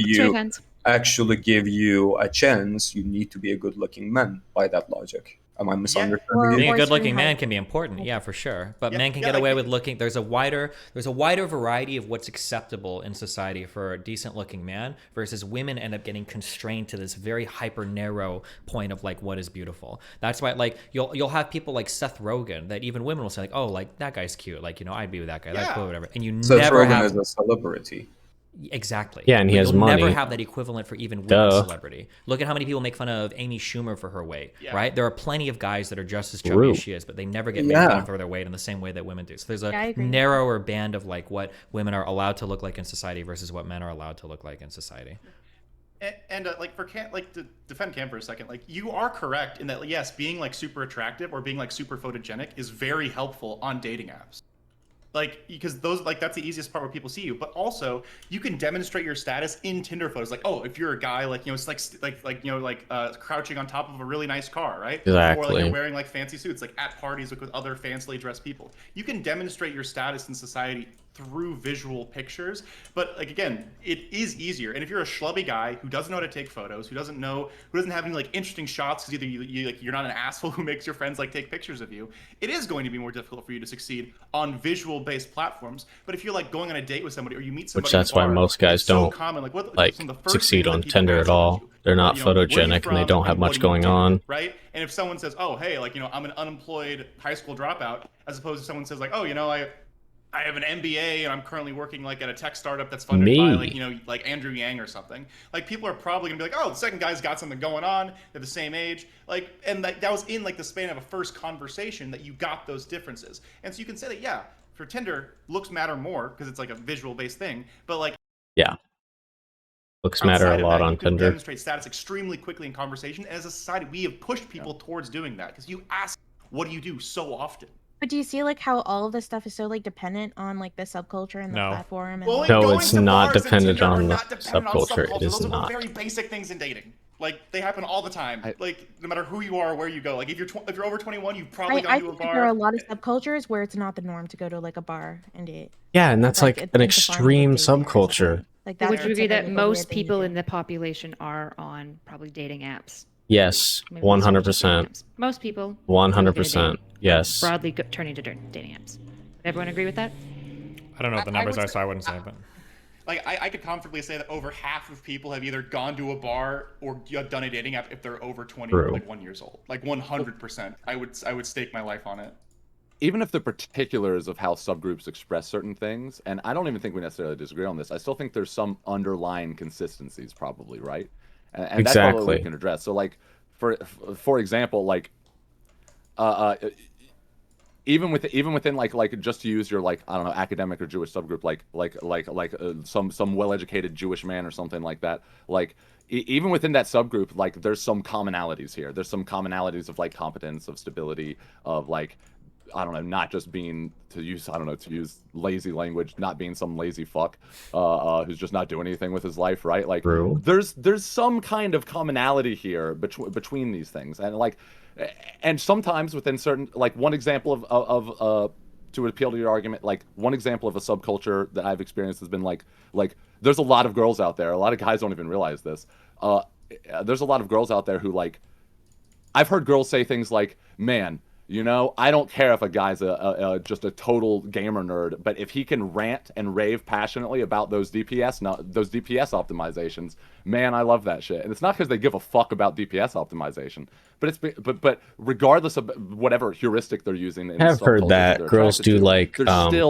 you a chance. You need to be a good-looking man by that logic. Am I misunderstanding you? Being a good-looking man can be important, yeah, for sure. But men can get away with looking. There's a wider variety of what's acceptable in society for a decent-looking man, versus women end up getting constrained to this very hyper-narrow point of like what is beautiful. That's why like you'll have people like Seth Rogen that even women will say like, oh, like that guy's cute, like I'd be with that guy, that's cool, whatever. And you Seth never Rogen have is a celebrity. Exactly. Yeah, and he has money. Never have that equivalent for even women's celebrity. Look at how many people make fun of Amy Schumer for her weight, right? There are plenty of guys that are just as chubby as she is, but they never get made fun of for their weight in the same way that women do. So there's a narrower band of like what women are allowed to look like in society versus what men are allowed to look like in society. And like for Cam, like to defend Cam for a second, like you are correct in that yes, being like super attractive or being like super photogenic is very helpful on dating apps. Like, because those, like, that's the easiest part where people see you. But also, you can demonstrate your status in Tinder photos. Like, oh, if you're a guy, like, it's like crouching on top of a really nice car, right? Exactly. Or like you're wearing like fancy suits, like at parties with other fancily dressed people. You can demonstrate your status in society through visual pictures. But like, again, it is easier. And if you're a schlubby guy who doesn't know how to take photos, who doesn't have any like interesting shots, because either you're not an asshole who makes your friends like take pictures of you, it is going to be more difficult for you to succeed on visual based platforms. But if you're like going on a date with somebody, or you meet somebody, which that's why most guys don't succeed on Tinder at all. They're not photogenic and they don't have much going on. Right? And if someone says, oh, hey, like, I'm an unemployed high school dropout, as opposed to someone says like, oh, I have an MBA and I'm currently working like at a tech startup that's funded by like Andrew Yang or something. Like, people are probably gonna be like, oh, the second guy's got something going on. They're the same age. Like, and that was in like the span of a first conversation that you got those differences. And so you can say that, yeah, for Tinder, looks matter more because it's like a visual based thing. But like, yeah, looks matter a lot on Tinder. Demonstrate status extremely quickly in conversation. And as a society, we have pushed people towards doing that because you ask, what do you do so often? But do you see like how all of this stuff is so like dependent on like the subculture and the platform? And no, it's not dependent on the subculture. It is Those not. Are very basic things in dating. Like, they happen all the time. Like, no matter who you are or where you go. Like, if you're over 21, you've probably gone to a bar. There are a lot of subcultures where it's not the norm to go to like a bar and date. Yeah, and that's like an extreme subculture. Like, would you agree that most people in the population are on probably dating apps? Yes, 100%. Most people. 100%. Yes. Broadly turning to dating apps. Would everyone agree with that? I don't know what the numbers are, so I wouldn't say, but. Like, I could comfortably say that over half of people have either gone to a bar or done a dating app if they're over 20 or like 1 year old. Like, 100%. I would stake my life on it. Even if the particulars of how subgroups express certain things, and I don't even think we necessarily disagree on this, I still think there's some underlying consistencies probably, right? And that's all we can address. So like, for example, like, even within like just to use your like, I don't know, academic or Jewish subgroup, like some well-educated Jewish man or something like that, like even within that subgroup, like there's some commonalities here. There's some commonalities of like competence, of stability, of like, I don't know, not just being, to use lazy language, not being some lazy fuck who's just not doing anything with his life, right? Like, there's some kind of commonality here between these things, and like, and sometimes within certain, like, one example of to appeal to your argument, like one example of a subculture that I've experienced has been like there's a lot of girls out there. A lot of guys don't even realize this. There's a lot of girls out there who, like, I've heard girls say things like, man, you know, I don't care if a guy's just a total gamer nerd, but if he can rant and rave passionately about those DPS optimizations, man, I love that shit. And it's not because they give a fuck about DPS optimization, but regardless of whatever heuristic they're using, I've heard that girls do like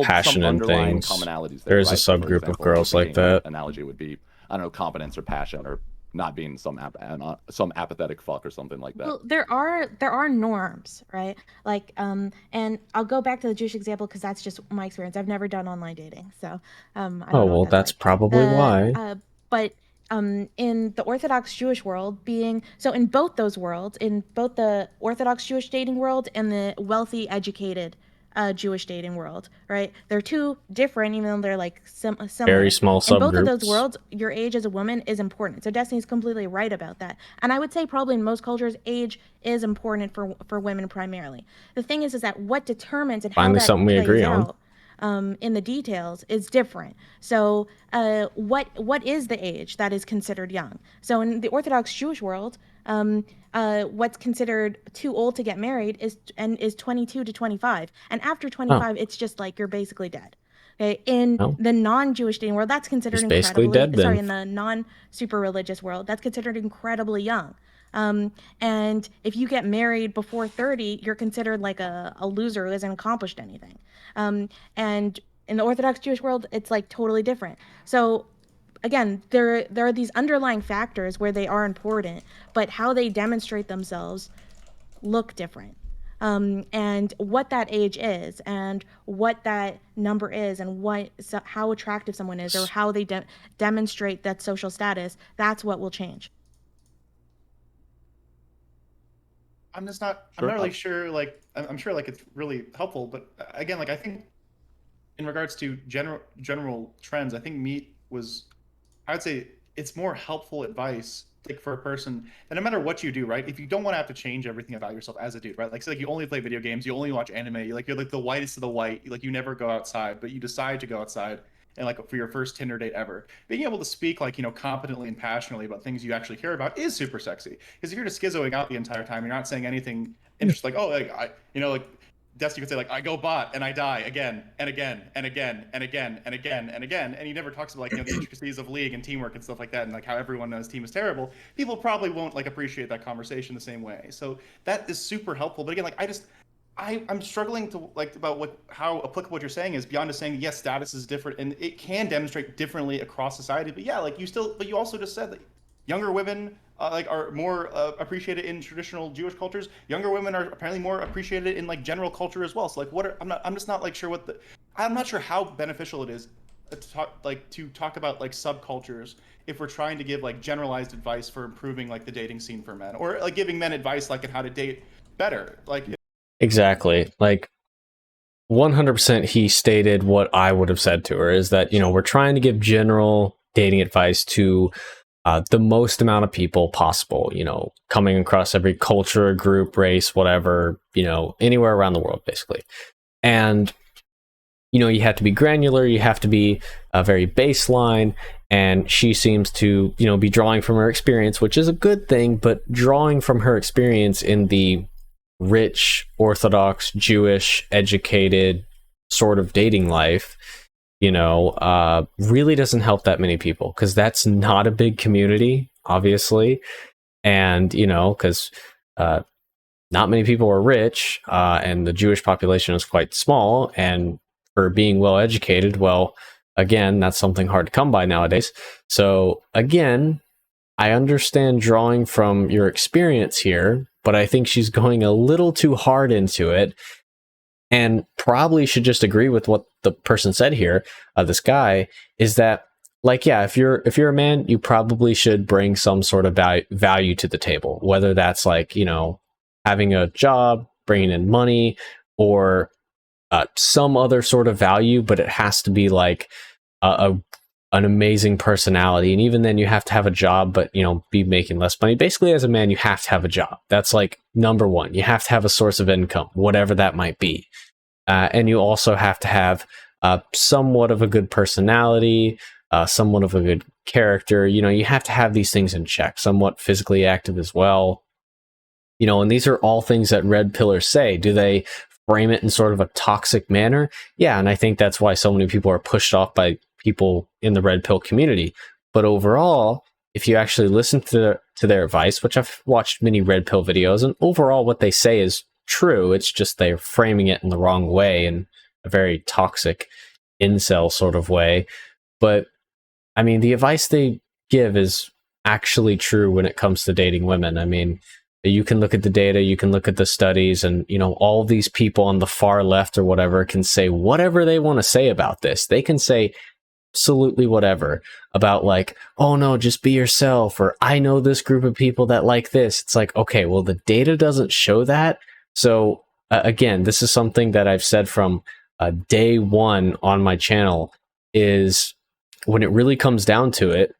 passion and things. There is a subgroup of girls like that. Analogy would be, I don't know, competence or passion, or not being some apathetic fuck or something like that. Well, there are norms, right? Like, and I'll go back to the Jewish example because that's just my experience. I've never done online dating, so I don't know if that's probably why. But in the Orthodox Jewish world, in both those worlds, in both the Orthodox Jewish dating world and the wealthy, educated Jewish dating world, right? They're two different, even though they're like similar. Very small subgroups. In both of those worlds, your age as a woman is important. So Destiny's completely right about that. And I would say probably in most cultures, age is important for women primarily. The thing is that what determines and how that something we agree out, in the details is different. So what is the age that is considered young? So in the Orthodox Jewish world, what's considered too old to get married is 22 to 25, and after 25 it's just like you're basically dead. Okay, in the non-Jewish dating world, that's considered incredibly dead. Sorry, in the non-super religious world, that's considered incredibly young. And if you get married before 30, you're considered like a loser who hasn't accomplished anything. And in the Orthodox Jewish world, it's like totally different. So again, there are these underlying factors where they are important, but how they demonstrate themselves look different. And what that age is, and what that number is, and how attractive someone is, or how they demonstrate that social status, that's what will change. I'm not really sure, like, I'm sure like it's really helpful, but again, like, I think in regards to general trends, I think meat was, I would say it's more helpful advice like for a person, and no matter what you do, right? If you don't want to have to change everything about yourself as a dude, right? Like, so like you only play video games, you only watch anime, you're like the whitest of the white, like you never go outside, but you decide to go outside, and like for your first Tinder date ever, being able to speak like, you know, competently and passionately about things you actually care about is super sexy. Because if you're just schizoing out the entire time, you're not saying anything interesting, like, oh, like I, you know, like Destiny could say like, I go bot and I die again and again and again and again and again and again, and he never talks about like, you know, the intricacies of league and teamwork and stuff like that, and like how everyone on his team is terrible. People probably won't like appreciate that conversation the same way. So that is super helpful. But again, like I'm struggling to like about how applicable what you're saying is beyond just saying yes, status is different and it can demonstrate differently across society. But yeah, like you also just said that younger women like are more appreciated in traditional Jewish cultures. Younger women are apparently more appreciated in like general culture as well. So like, I'm just not like sure I'm not sure how beneficial it is to talk about like subcultures if we're trying to give like generalized advice for improving like the dating scene for men, or like giving men advice like on how to date better. Like exactly, like 100% he stated what I would have said to her, is that, you know, we're trying to give general dating advice to the most amount of people possible, you know, coming across every culture, group, race, whatever, you know, anywhere around the world, basically. And, you know, you have to be granular, you have to be very baseline, and she seems to, you know, be drawing from her experience, which is a good thing, but drawing from her experience in the rich, Orthodox, Jewish, educated sort of dating life, you know, really doesn't help that many people, because that's not a big community, obviously. And, you know, because not many people are rich, and the Jewish population is quite small. And for being well educated, well, again, that's something hard to come by nowadays. So, again, I understand drawing from your experience here, but I think she's going a little too hard into it, and probably should just agree with what the person said here, this guy, is that, like, yeah, if you're a man, you probably should bring some sort of value to the table, whether that's like, you know, having a job, bringing in money, or some other sort of value, but it has to be like an amazing personality. And even then you have to have a job, but, you know, be making less money. Basically, as a man, you have to have a job. That's like number one. You have to have a source of income, whatever that might be. And you also have to have somewhat of a good personality, somewhat of a good character. You know, you have to have these things in check, somewhat physically active as well. You know, and these are all things that red pillars say. Do they frame it in sort of a toxic manner? Yeah, and I think that's why so many people are pushed off by people in the red pill community. But overall, if you actually listen to their advice, which I've watched many red pill videos, and overall what they say is true, it's just they're framing it in the wrong way, in a very toxic incel sort of way. But I mean, the advice they give is actually true when it comes to dating women. I mean, you can look at the data, you can look at the studies, and, you know, all these people on the far left or whatever can say whatever they want to say about this. They can say absolutely whatever about, like, oh no, just be yourself, or I know this group of people that like this. It's like, okay, well, the data doesn't show that. So again, this is something that I've said from day one on my channel, is when it really comes down to it,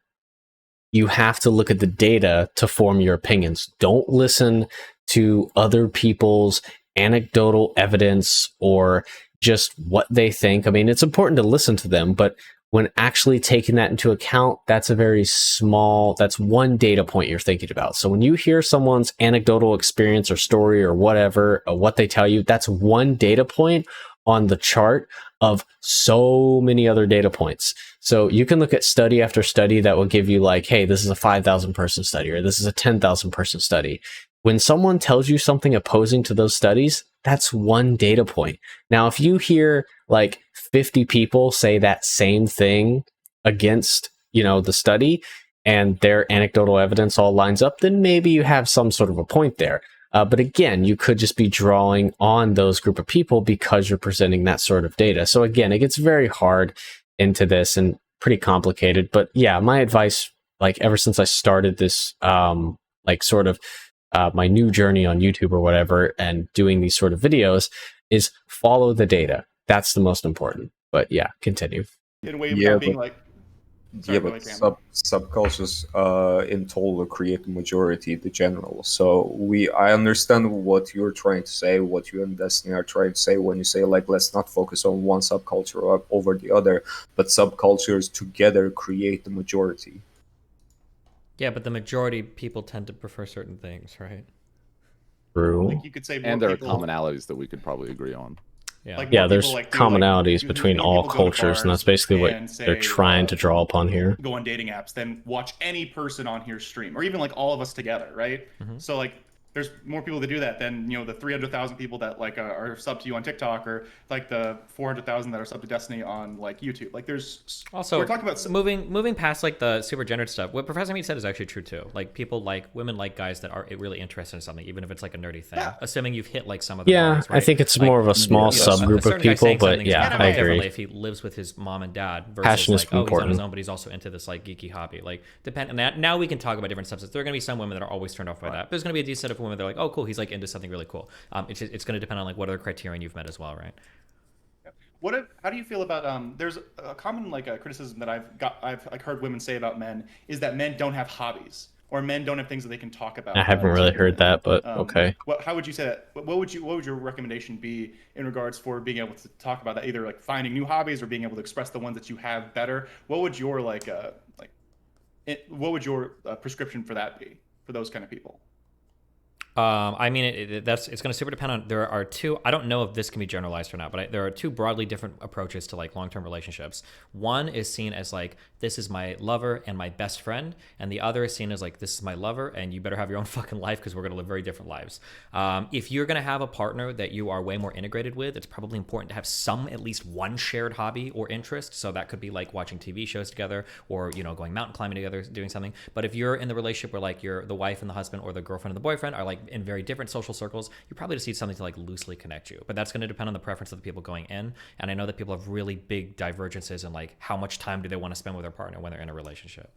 you have to look at the data to form your opinions. Don't listen to other people's anecdotal evidence or just what they think. I mean, it's important to listen to them, but when actually taking that into account, that's that's one data point you're thinking about. So when you hear someone's anecdotal experience or story or whatever, or what they tell you, that's one data point on the chart of so many other data points. So you can look at study after study that will give you like, hey, this is a 5,000 person study, or this is a 10,000 person study. When someone tells you something opposing to those studies, that's one data point. Now, if you hear like 50 people say that same thing against, you know, the study, and their anecdotal evidence all lines up, then maybe you have some sort of a point there. But again, you could just be drawing on those group of people because you're presenting that sort of data. So again, it gets very hard into this and pretty complicated. But yeah, my advice, like ever since I started this, like sort of my new journey on YouTube or whatever, and doing these sort of videos, is follow the data. That's the most important. But yeah, continue. In a way, without being like, Sorry, but subcultures in total create the majority, the general. So I understand what you're trying to say, what you and Destiny are trying to say when you say like let's not focus on one subculture over the other, but subcultures together create the majority. Yeah, but the majority people tend to prefer certain things, right? True. Like you could say, and there are commonalities that we could probably agree on. Yeah, like yeah, there's like commonalities like, between all cultures, and that's basically what they're trying to draw upon here. Go on dating apps, then watch any person on here stream, or even like all of us together, right? So like there's more people that do that than the 300,000 people that like are subbed to you on TikTok, or like the 400,000 that are subbed to Destiny on like YouTube. Like there's also we're talking about moving past like the super gendered stuff. What Professor Mead said is actually true too. Like women like guys that are really interested in something, even if it's like a nerdy thing. Yeah. Assuming you've hit like some of the bars, right? I think it's like, more of a small subgroup of people, but yeah, I agree. If he lives with his mom and dad versus like he's on his own, but he's also into this like geeky hobby. Like depend on that. Now we can talk about different subsets. There are going to be some women that are always turned off by that. But there's going to be a decent set of women that are like, oh cool, he's like into something really cool. It's going to depend on like what other criterion you've met as well, right? How do you feel about there's a common like criticism that I've like heard women say about men is that men don't have hobbies, or men don't have things that they can talk about. I haven't really heard that, but okay. How would you say that? What would your recommendation be in regards for being able to talk about that, either like finding new hobbies or being able to express the ones that you have better? What would your prescription for that be for those kind of people? I mean, it's going to super depend on. There are two. I don't know if this can be generalized or not, but there are two broadly different approaches to like long-term relationships. One is seen as like this is my lover and my best friend, and the other is seen as like this is my lover and you better have your own fucking life because we're going to live very different lives. If you're going to have a partner that you are way more integrated with, it's probably important to have at least one shared hobby or interest. So that could be like watching TV shows together, or going mountain climbing together, doing something. But if you're in the relationship where like the wife and the husband or the girlfriend and the boyfriend are like in very different social circles, you probably just need something to like loosely connect you. But that's going to depend on the preference of the people going in. And I know that people have really big divergences in like how much time do they want to spend with their partner when they're in a relationship.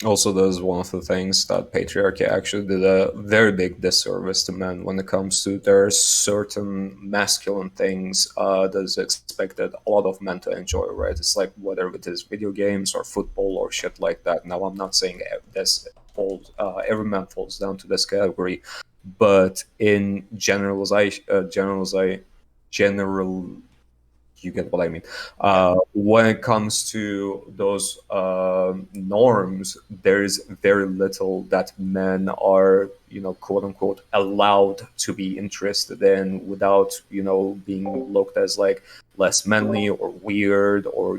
Also, that is one of the things that patriarchy actually did a very big disservice to men when it comes to there are certain masculine things that is expected a lot of men to enjoy, right? It's like whether it is video games or football or shit like that. Now, I'm not saying every man falls down to this category, but in you get what I mean. When it comes to those norms, there is very little that men are, quote unquote, allowed to be interested in without, being looked as like less manly or weird or,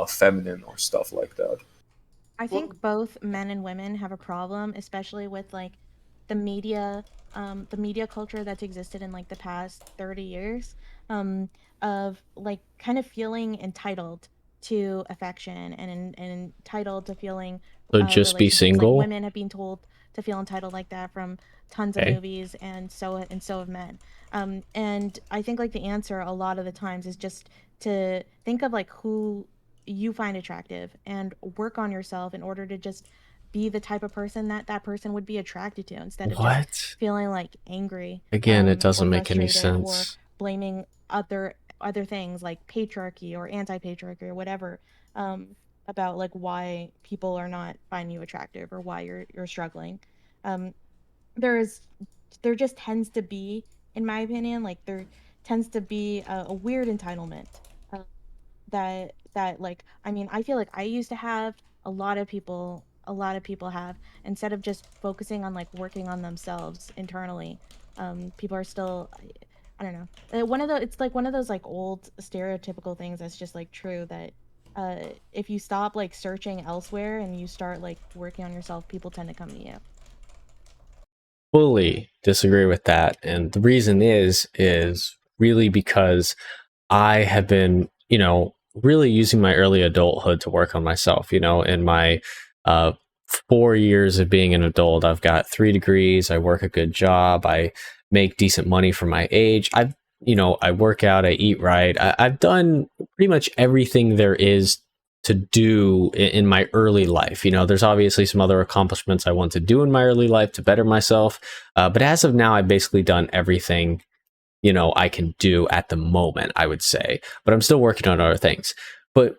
feminine or stuff like that. I think both men and women have a problem, especially with like the media culture that's existed in like the past 30 years, of like kind of feeling entitled to affection and entitled to feeling so just be single. Like women have been told to feel entitled like that from tons of movies, and so have men. And I think like the answer a lot of the times is just to think of like who you find attractive and work on yourself in order to just be the type of person that person would be attracted to, instead of just feeling like angry. Again, it doesn't make any sense. Or blaming other things like patriarchy or anti-patriarchy or whatever, about like why people are not finding you attractive or why you're struggling. There just tends to be, in my opinion, like there tends to be a weird entitlement that like, I mean, I feel like I used to have, a lot of people have, instead of just focusing on like working on themselves internally. People are still, I don't know, it's like one of those like old stereotypical things that's just like true, that if you stop like searching elsewhere and you start like working on yourself, people tend to come to you. Fully disagree with that, and the reason is really because I have been, really using my early adulthood to work on myself. In my 4 years of being an adult, I've got 3 degrees, I work a good job, I make decent money for my age. I work out, I eat right. I've done pretty much everything there is to do in my early life. There's obviously some other accomplishments I want to do in my early life to better myself. But as of now, I've basically done everything I can do at the moment, I would say, but I'm still working on other things. But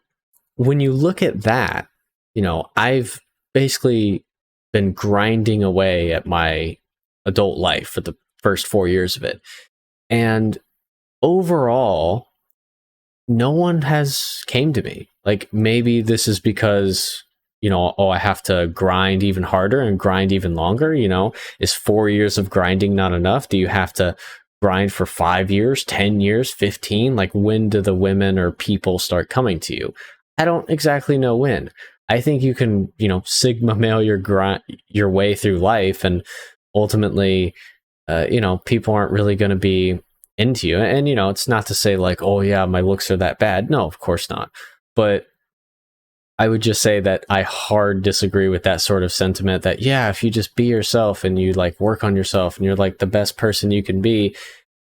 when you look at that, you know, I've basically been grinding away at my adult life for the first 4 years of it. And overall, no one has came to me. Like, maybe this is because, you know, oh, I have to grind even harder and grind even longer. You know, is 4 years of grinding not enough? Do you have to grind for 5 years, 10 years, 15? Like, when do the women or people start coming to you? I don't exactly know when. I think you can, you know, sigma male your way through life, and ultimately, you know, people aren't really going to be into you. And, you know, it's not to say like, oh yeah, my looks are that bad. No, of course not. But I would just say that I hard disagree with that sort of sentiment that, yeah, if you just be yourself and you like work on yourself and you're like the best person you can be,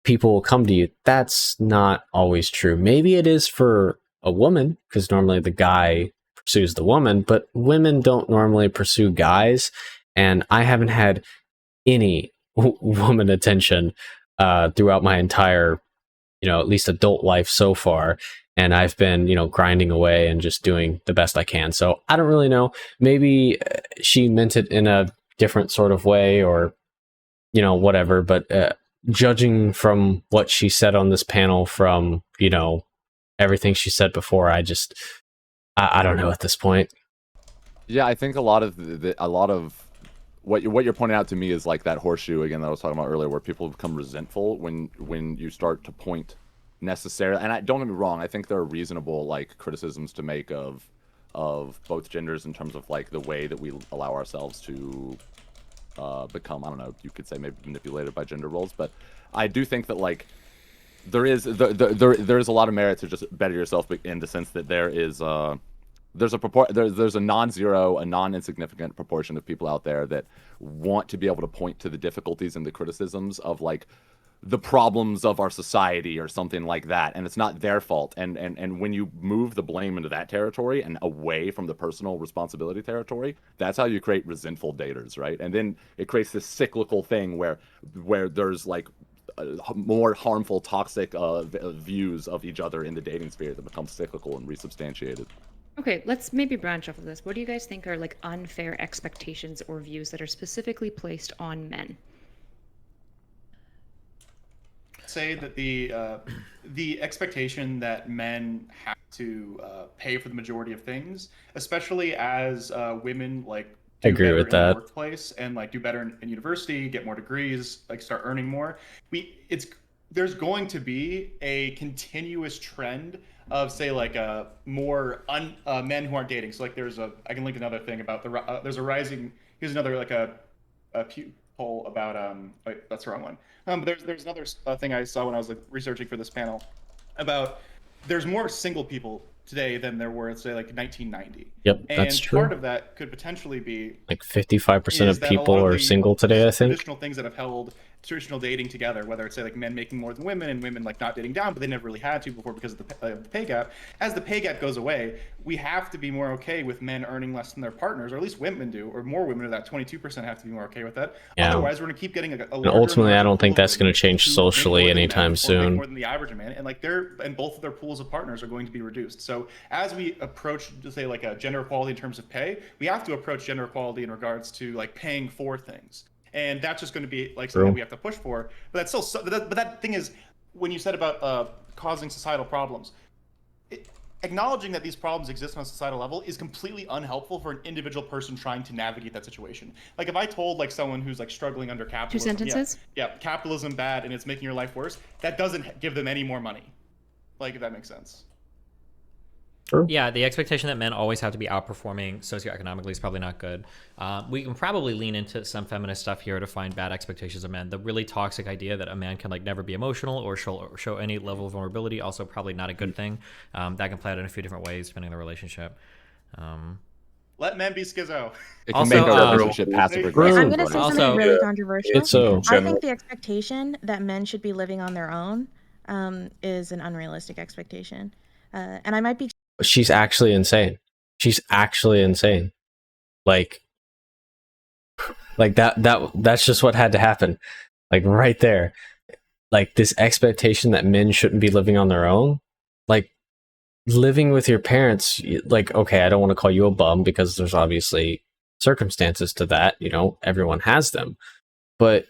people will come to you. That's not always true. Maybe it is for a woman, because normally the guy pursues the woman, but women don't normally pursue guys. And I haven't had any woman attention throughout my entire, you know, at least adult life so far. And I've been, you know, grinding away and just doing the best I can. So I don't really know. Maybe she meant it in a different sort of way, or, you know, whatever. But judging from what she said on this panel, from, you know, everything she said before, I don't know at this point. Yeah, I think a lot of what you're pointing out to me is like that horseshoe again that I was talking about earlier, where people become resentful when you start to point necessarily. And don't get me wrong, I think there are reasonable like criticisms to make of both genders in terms of like the way that we allow ourselves to become, I don't know, you could say maybe manipulated by gender roles. But I do think that like there is a lot of merit to just better yourself in the sense that there's a non-zero, a non-insignificant proportion of people out there that want to be able to point to the difficulties and the criticisms of like the problems of our society or something like that, and it's not their fault. And when you move the blame into that territory and away from the personal responsibility territory, that's how you create resentful daters, right? And then it creates this cyclical thing where there's like more harmful, toxic views of each other in the dating sphere that become cyclical and resubstantiated. Okay, let's maybe branch off of this. What do you guys think are like unfair expectations or views that are specifically placed on men? Say that the expectation that men have to pay for the majority of things, especially as women like do agree better with in that. the workplace and like do better in university, get more degrees, like start earning more. There's going to be a continuous trend of say like more men who aren't dating. So like I can link another thing about there's a rising. Here's another like a poll about wait, that's the wrong one. But there's another thing I saw when I was like researching for this panel about there's more single people today than there were, say, like 1990. Yep, and that's true. Part of that could potentially be like 55% of people are single today, I think. Traditional things that have held traditional dating together, whether it's say like men making more than women and women like not dating down, but they never really had to before because of the pay gap. As the pay gap goes away, we have to be more okay with men earning less than their partners, or at least women do, or more women, that 22% have to be more okay with that. Yeah. Otherwise, we're going to keep getting a and ultimately, I don't think that's going to change socially anytime soon. More than the average man, and like both of their pools of partners are going to be reduced. So as we approach, say, like a gender equality in terms of pay, we have to approach gender equality in regards to like paying for things. And that's just going to be like something that we have to push for. But that's still, but that thing is, when you said about causing societal problems, acknowledging that these problems exist on a societal level is completely unhelpful for an individual person trying to navigate that situation. Like if I told like someone who's like struggling under capitalism, 2 sentences? Yeah, capitalism bad and it's making your life worse, that doesn't give them any more money. Like if that makes sense. True. Yeah, the expectation that men always have to be outperforming socioeconomically is probably not good. We can probably lean into some feminist stuff here to find bad expectations of men. The really toxic idea that a man can like never be emotional or show any level of vulnerability, also probably not a good thing. That can play out in a few different ways depending on the relationship. Let men be schizo. It can make a relationship passive aggressive. I'm going to say something really controversial. It's so. I think the expectation that men should be living on their own is an unrealistic expectation. And I might be. She's actually insane. She's actually insane. Like that's just what had to happen. Like right there. Like this expectation that men shouldn't be living on their own. Like living with your parents, like, okay, I don't want to call you a bum because there's obviously circumstances to that, you know, everyone has them. But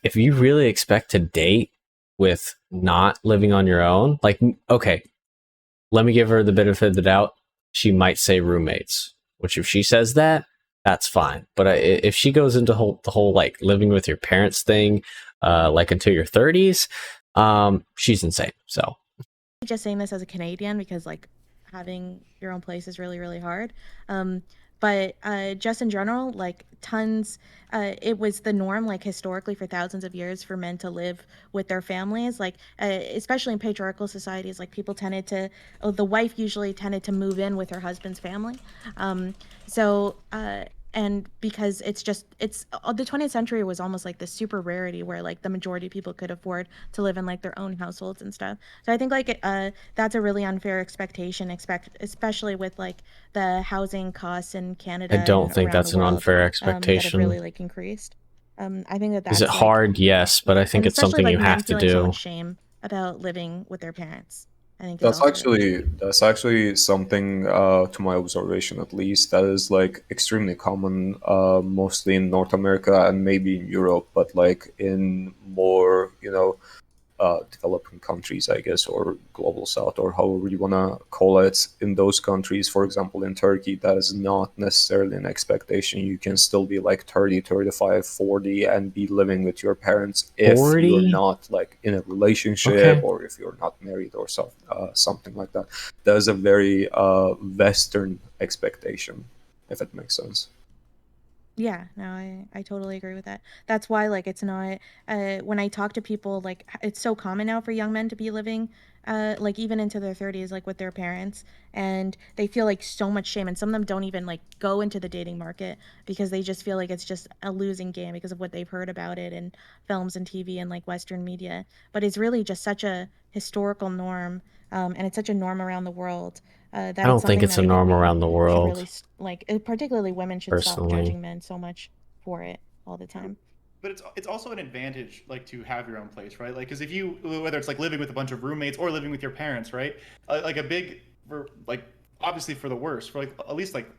if you really expect to date with not living on your own, like, okay, let me give her the benefit of the doubt. She might say roommates, which if she says that, that's fine. But if she goes into the whole like living with your parents thing, like until your 30s, she's insane. So just saying this as a Canadian because like having your own place is really, really hard. But just in general, like tons, it was the norm, like historically for thousands of years for men to live with their families, like especially in patriarchal societies, like people tended to, the wife usually tended to move in with her husband's family. So, and because it's the 20th century was almost like this super rarity where like the majority of people could afford to live in like their own households and stuff. So I think like that's a really unfair expectation, especially with like the housing costs in Canada. I don't and think around that's the an world, unfair that have expectation. really like increased. I think that that's Is it like, hard? Yes, but I think it's especially something like you men have to feeling so do. much shame about living with their parents. I think is That's also really actually something, to my observation at least, that is like extremely common, mostly in North America and maybe in Europe, but like in more, you know, developing countries, I guess, or global south, or however you want to call it. In those countries, for example, in Turkey, that is not necessarily an expectation. You can still be like 30, 35, 40 and be living with your parents if 40? you're not like in a relationship, Okay. or if you're not married or something like that. That is a very Western expectation, if it makes sense. Yeah, no, I totally agree with that. That's why like it's not when I talk to people, like it's so common now for young men to be living like even into their 30s like with their parents, and they feel like so much shame, and some of them don't even like go into the dating market because they just feel like it's just a losing game because of what they've heard about it in films and TV and like Western media. But it's really just such a historical norm, and it's such a norm around the world, that I it's don't think something it's that a I think norm we around the should really world, like, particularly women should stop personally. judging men so much for it all the time. But it's also an advantage like to have your own place, right? Like because if you, whether it's like living with a bunch of roommates or living with your parents, right? Like a big, like obviously for the worst, for like at least like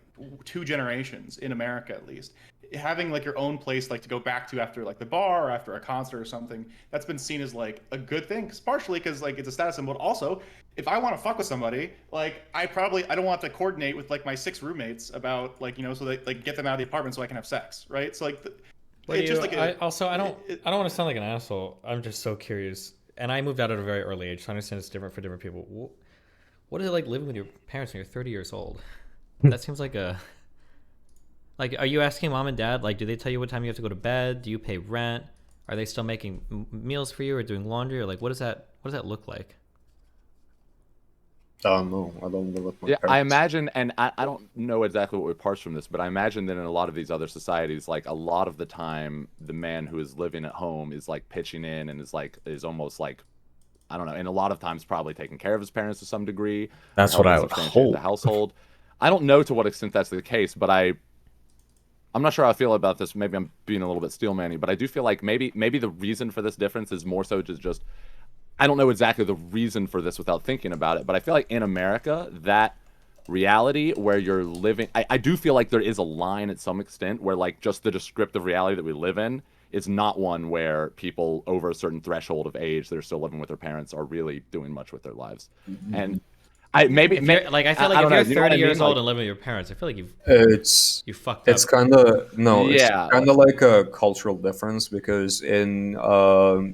2 generations in America at least, having like your own place like to go back to after like the bar or after a concert or something, that's been seen as like a good thing. Partially because like it's a status symbol. Also, if I want to fuck with somebody, like I don't want to coordinate with like my 6 roommates about like, you know, so they like get them out of the apartment so I can have sex, right? So like it's just like I don't want to sound like an asshole. I'm just so curious, and I moved out at a very early age, so I understand it's different for different people. What is it like living with your parents when you're 30 years old? That seems like are you asking mom and dad, like, do they tell you what time you have to go to bed? Do you pay rent? Are they still making meals for you or doing laundry, or like what does that look like? No, I don't live with my parents. I imagine, and I don't know exactly what we parse from this, but I imagine that in a lot of these other societies, like a lot of the time, the man who is living at home is like pitching in and is almost like, I don't know, and a lot of times probably taking care of his parents to some degree. That's what helping I would substantiate hope. the household. I don't know to what extent that's the case, but I'm not sure how I feel about this. Maybe I'm being a little bit steelmanny, but I do feel like maybe the reason for this difference is more so just I don't know exactly the reason for this without thinking about it, but I feel like in America, that reality where you're living, I do feel like there is a line at some extent where like just the descriptive reality that we live in is not one where people over a certain threshold of age that are still living with their parents are really doing much with their lives. Mm-hmm. And I maybe I feel like if you're 30 years old and living with your parents, I feel like you fucked up. It's kind of it's Yeah. kind of like a cultural difference because in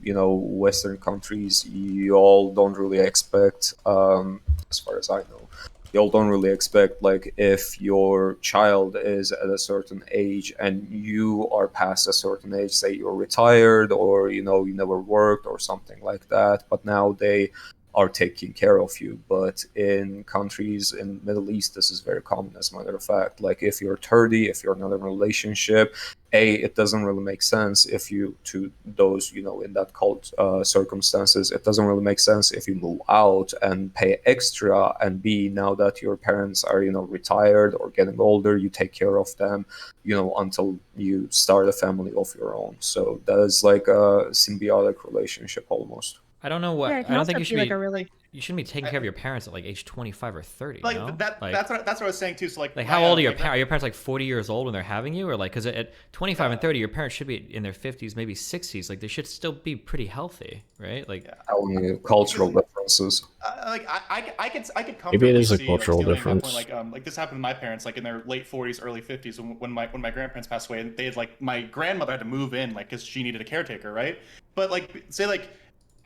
you know, Western countries, you all don't really expect, as far as I know, you all don't really expect like if your child is at a certain age and you are past a certain age, say you're retired or you know you never worked or something like that, but now they are taking care of you. But in countries in Middle East, this is very common, as a matter of fact. Like if you're 30, if you're not in a relationship, it doesn't really make sense if you, to those, you know, in that cult circumstances, it doesn't really make sense if you move out and pay extra, and B, now that your parents are, you know, retired or getting older, you take care of them, you know, until you start a family of your own. So that is like a symbiotic relationship almost. I don't know what. Yeah, it can I don't also think you be should like be. a really You shouldn't be taking care of your parents at like age 25 or 30. Like no? that's what I was saying too. So like how old are your parents? Are your parents like 40 years old when they're having you, or like because at 25 and 30, your parents should be in their 50s, maybe 60s. Like they should still be pretty healthy, right? Like Only cultural differences. Like I could comfortably Maybe it is a see, cultural like, difference. like this happened to my parents like in their late 40s, early 50s when my grandparents passed away, and they had like my grandmother had to move in like because she needed a caretaker, right? But like say like.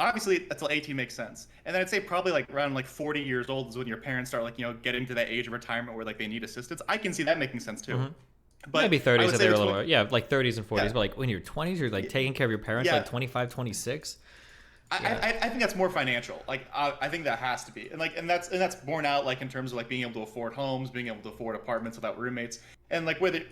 Obviously, until 18 makes sense, and then I'd say probably like around like 40 years old is when your parents start like getting to that age of retirement where like they need assistance. I can see that making sense too. But maybe 30s if they're a little, like 30s and 40s. But like when you're 20s, you're like taking care of your parents, like 25, 26. I think that's more financial. Like I think that has to be, and that's borne out like in terms of like being able to afford homes, being able to afford apartments without roommates, and like whether.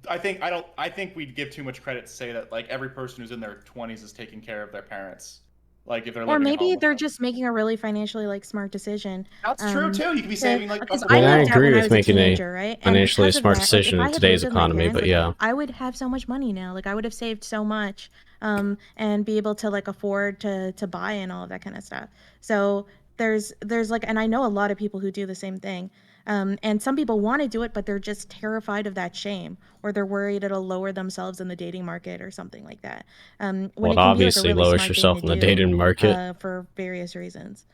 I think we'd give too much credit to say that like every person who's in their 20s is taking care of their parents. Like if they're or maybe they're them. just making a really financially like smart decision. That's true too. You could be saving like. Because I I lived out agree when I with was a making teenager, right? And financially because of smart that, decision like, in if I had today's lived with my economy, parents, but yeah. I would have so much money now. Like I would have saved so much, and be able to like afford to buy and all of that kind of stuff. So there's like, and I know a lot of people who do the same thing. And some people want to do it, but they're just terrified of that shame, or they're worried it'll lower themselves in the dating market or something like that. When Well, it it can be like a obviously really lowers smart yourself thing in to the do, dating market. for various reasons.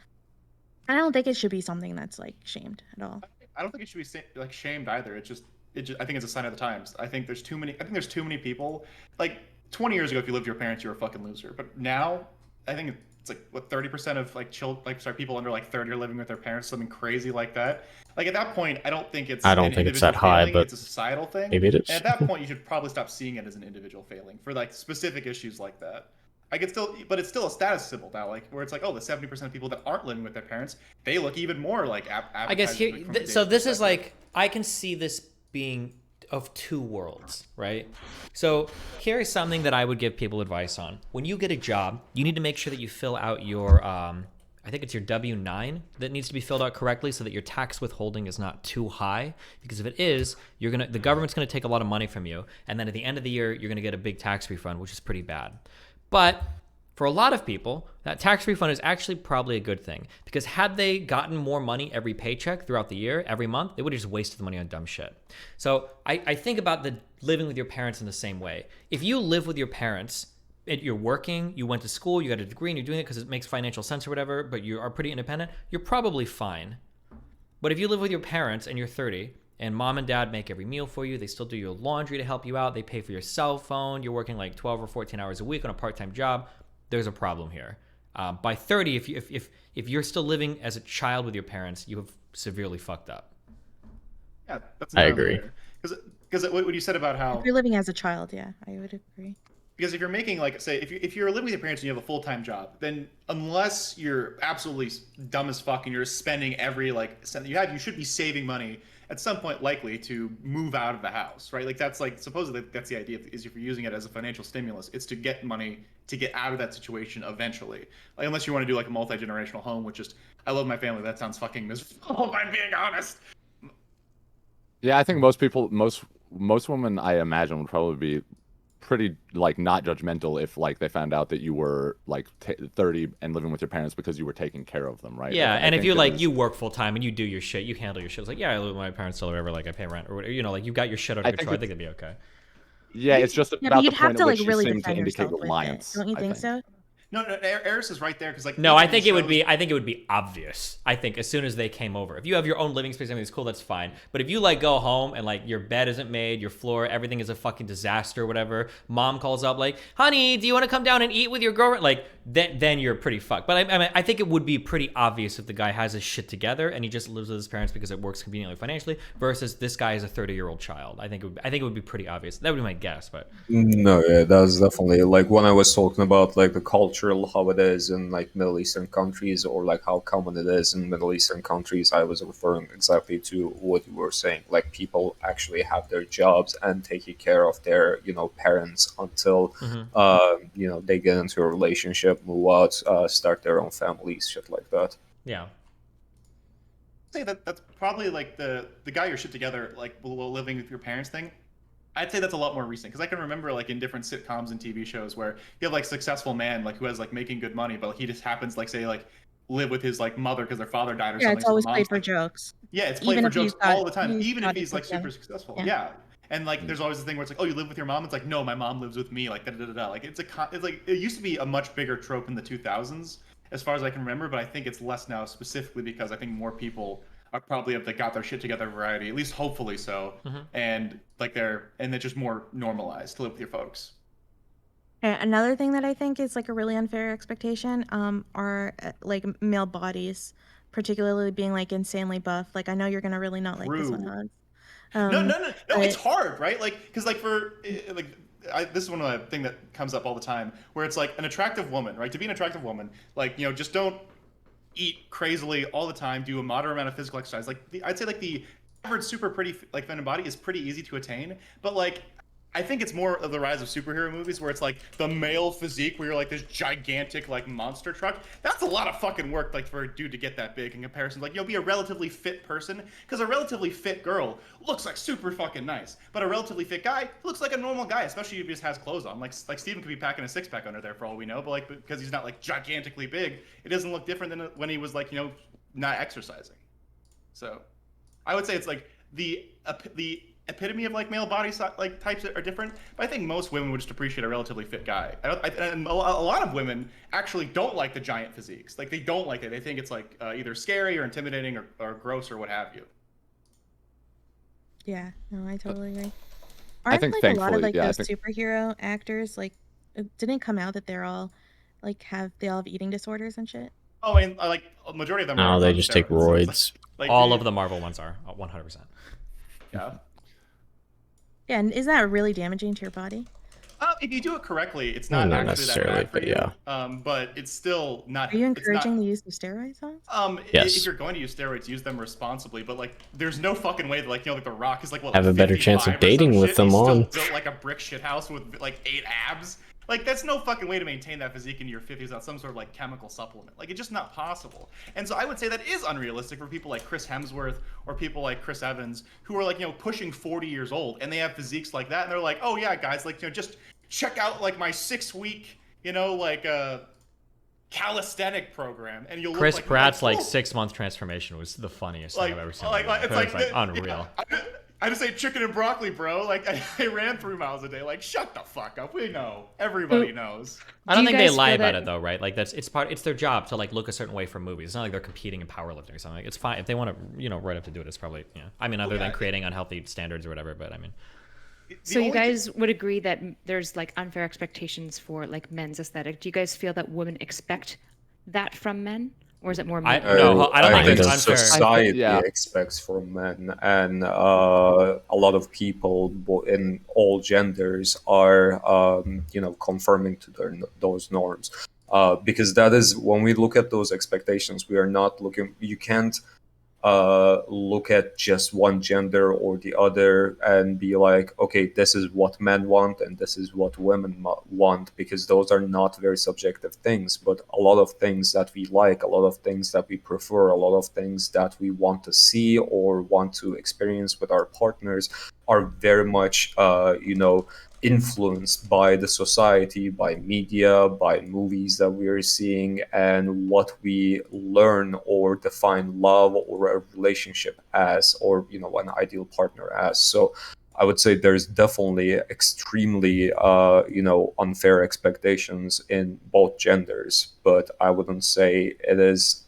I don't think it should be something that's like shamed at all. I don't think it should be like shamed either. It just I think it's a sign of the times. I think there's too many people. Like 20 years ago, if you lived with your parents, you were a fucking loser. But now, I think it's like what 30% of like people under like 30 are living with their parents, something crazy like that. Like at that point, I don't think it's I don't an think it's individual that high, failing, but it's a societal thing. maybe it is. And at that point, you should probably stop seeing it as an individual failing for like specific issues like that. I could still, but it's still a status symbol now, like where it's like, oh, the 70% of people that aren't living with their parents, they look even more like. I guess here, so this is like I can see this being of two worlds, right? So here is something that I would give people advice on. When you get a job, you need to make sure that you fill out your, I think it's your W-9 that needs to be filled out correctly so that your tax withholding is not too high. Because if it is, the government's gonna take a lot of money from you, and then at the end of the year, you're gonna get a big tax refund, which is pretty bad. But for a lot of people, that tax refund is actually probably a good thing, because had they gotten more money every paycheck throughout the year, every month, they would have just wasted the money on dumb shit. So I think about the living with your parents in the same way. If you live with your parents, you're working, you went to school, you got a degree, and you're doing it because it makes financial sense or whatever, but you are pretty independent, you're probably fine. But if you live with your parents and you're 30, and mom and dad make every meal for you, they still do your laundry to help you out, they pay for your cell phone, you're working like 12 or 14 hours a week on a part-time job, there's a problem here. By 30, if you're still living as a child with your parents, you have severely fucked up. Yeah, that's I agree. Because what you said about how If you're living as a child, yeah, I would agree. Because if you're making like say if you're living with your parents and you have a full-time job, then unless you're absolutely dumb as fuck and you're spending every like cent that you have, you should be saving money at some point likely to move out of the house, right? Like that's like supposedly that's the idea, is if you're using it as a financial stimulus, it's to get money to get out of that situation eventually. Like unless you want to do like a multi-generational home, which is I love my family, that sounds fucking miserable if I'm being honest. Yeah, I think most women I imagine would probably be pretty like not judgmental if like they found out that you were like 30 and living with your parents because you were taking care of them, right? Yeah, like, and if you like you work full time and you do your shit, you handle your shit. It's like, yeah, I live with my parents till whatever, like I pay rent or whatever, like you got your shit under control. I think it'd be okay. Yeah, it's just Yeah, about but you'd the have point to at like which really you seem to defend indicate yourself with it. reliance. Don't you think so? No, Eris is right there because like no, I think it would be obvious. I think as soon as they came over, if you have your own living space, everything's cool, that's fine. But if you like go home and like your bed isn't made, your floor, everything is a fucking disaster, or whatever. Mom calls up like, "Honey, do you want to come down and eat with your girlfriend?" Like then you're pretty fucked. But I mean, I think it would be pretty obvious if the guy has his shit together and he just lives with his parents because it works conveniently financially, versus this guy is a 30-year-old child. I think it would be pretty obvious. That would be my guess, but no, yeah, that's definitely like when I was talking about like the cultural how it is in like Middle Eastern countries, or like how common it is in Middle Eastern countries, I was referring exactly to what you were saying. Like people actually have their jobs and taking care of their parents until they get into a relationship, move out, start their own families, shit like that. Yeah. Say that's probably like the guy your shit together, like living with your parents thing. I'd say that's a lot more recent because I can remember like in different sitcoms and TV shows where you have like successful man like who has like making good money, but he just happens like say like live with his like mother because their father died or Yeah, something. it's So the always mom's played for like, jokes. yeah, it's played Even for if he's jokes got- all the time, he's even got if it he's like together. super successful. Yeah. Yeah. And like, there's always the thing where it's like, oh, you live with your mom. It's like, no, my mom lives with me. Like, da da da da. Like, it's like it used to be a much bigger trope in the 2000s, as far as I can remember. But I think it's less now, specifically because I think more people are probably have got their shit together variety, at least hopefully so, and like they're just more normalized to live with your folks. Another thing that I think is like a really unfair expectation are like male bodies, particularly being like insanely buff. Like I know you're gonna really not like this one, Hans. No. but- It's hard, right? Like, because like this is one of the thing that comes up all the time, where it's like an attractive woman, right? To be an attractive woman, like just don't eat crazily all the time. Do a moderate amount of physical exercise. Like I'd say like the average super pretty like feminine body is pretty easy to attain, but like I think it's more of the rise of superhero movies where it's like the male physique where you're like this gigantic like monster truck. That's a lot of fucking work like for a dude to get that big in comparison. Like you'll be a relatively fit person because a relatively fit girl looks like super fucking nice, but a relatively fit guy looks like a normal guy, especially if he just has clothes on. Like Steven could be packing a six pack under there for all we know, but like because he's not like gigantically big, it doesn't look different than when he was like not exercising. So I would say it's like the epitome of like male body like types are different, but I think most women would just appreciate a relatively fit guy. And a lot of women actually don't like the giant physiques. Like they don't like it. They think it's like either scary or intimidating or gross or what have you. Yeah, no, I totally agree. I think like a lot of like thankfully, those superhero actors like it didn't come out that they're all like they all have eating disorders and shit? Oh, and like a majority of them No, are they on just take steroids. roids. Like, All of the Marvel ones are 100%. Yeah. Yeah, and is that really damaging to your body? If you do it correctly, it's Well, not not actually that necessarily, bad for but you. yeah. But it's still not. Are you it's not- encouraging the use of steroids, Hans? Yes. If you're going to use steroids, use them responsibly. But like, there's no fucking way that like like The Rock is like what, Have like a better chance 55 of or some dating with shit, them he's still on. built like a brick shit house with like 8 abs. Like that's no fucking way to maintain that physique in your 50s without some sort of like chemical supplement. Like it's just not possible. And so I would say that is unrealistic for people like Chris Hemsworth or people like Chris Evans who are like pushing 40 years old and they have physiques like that and they're like, oh yeah, guys, like just check out like my 6-week like calisthenic program and you'll Chris look like Pratt's like, like 6-month transformation was the funniest thing I've ever seen. It's like unreal. Yeah, I just ate chicken and broccoli, bro. Like I ran 3 miles a day. Like shut the fuck up. We know. Everybody knows. I don't Do you think they guys lie feel about that- it though, right? Like it's their job to like look a certain way for movies. It's not like they're competing in powerlifting or something. Like, it's fine if they want to, right up to do it. It's probably I mean, other than creating unhealthy standards or whatever. But I mean, So you guys would agree that there's like unfair expectations for like men's aesthetic. Do you guys feel that women expect that from men? Or is it more men? No, I don't think it's unfair. Society expects from men, and a lot of people in all genders are, conforming to those norms. Because that is, when we look at those expectations, we are not looking. You can't look at just one gender or the other and be like, okay, this is what men want and this is what women want, because those are not very subjective things. But a lot of things that we like, a lot of things that we prefer, a lot of things that we want to see or want to experience with our partners are very much, influenced by the society, by media, by movies that we are seeing, and what we learn or define love or a relationship as, or an ideal partner as. So I would say there's definitely extremely unfair expectations in both genders, but I wouldn't say it is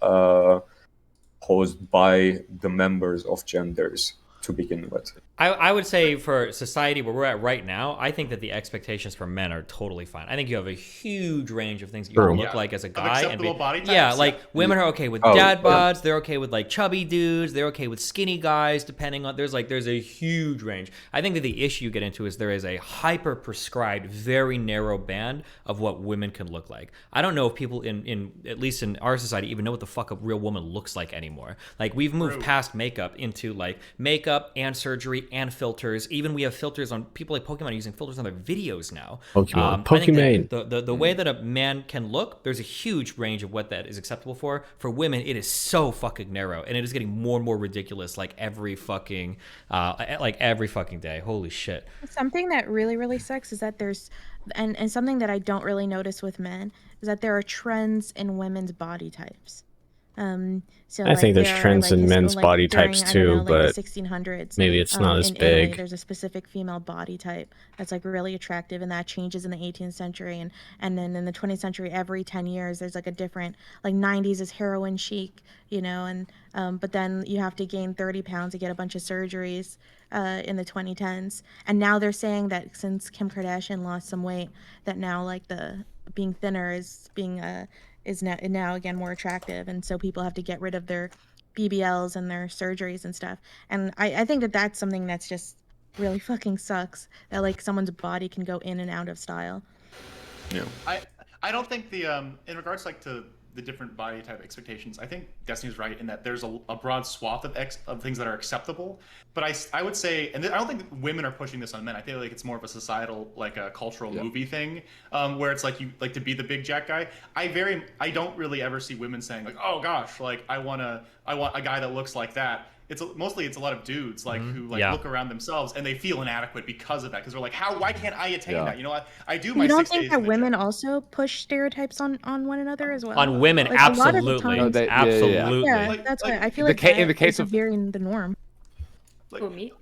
posed by the members of genders to begin with. I would say for society where we're at right now, I think that the expectations for men are totally fine. I think you have a huge range of things that you can look like as a guy. Acceptable body types. Yeah, like women are okay with dad bods. They're okay with like chubby dudes. They're okay with skinny guys, depending on, there's a huge range. I think that the issue you get into is there is a hyper prescribed, very narrow band of what women can look like. I don't know if people in at least in our society even know what the fuck a real woman looks like anymore. Like we've moved past makeup into like makeup makeup and surgery and filters. Even we have filters on people like Pokemon using filters on their videos now. Pokemon. I think that the way that a man can look, there's a huge range of what that is acceptable for. For women, it is so fucking narrow, and it is getting more and more ridiculous like every fucking day. Holy shit. Something that really sucks is that there's and something that I don't really notice with men is that there are trends in women's body types. So I think there's trends in men's body types too, but the 1600s, maybe it's not as in Italy, big. there's a specific female body type that's like really attractive, and that changes in the 18th century, and then in the 20th century, every 10 years, there's like a different, like 90s is heroin chic, you know, and but then you have to gain 30 pounds to get a bunch of surgeries in the 2010s, and now they're saying that since Kim Kardashian lost some weight, that now like the being thinner is being is now again more attractive, and so people have to get rid of their BBLs and their surgeries and stuff. And I think that that's something that's just really fucking sucks, that like someone's body can go in and out of style. Yeah. I don't think the in regards like to the different body type expectations, I think Destiny's right in that there's a broad swath of things that are acceptable. But I would say, and I don't think women are pushing this on men. I feel like it's more of a societal, like a cultural movie thing, where it's like you like to be the big jack guy. I don't really ever see women saying like, oh gosh, like I want a guy that looks like that. It's mostly a lot of dudes like who like look around themselves and they feel inadequate because of that, because they're like, why can't I attain that? You know, I do my 6 days. You don't think that women also push stereotypes on one another as well? On women, like, absolutely. Absolutely. Yeah, that's why I feel like in the case of veering the norm. Go meet.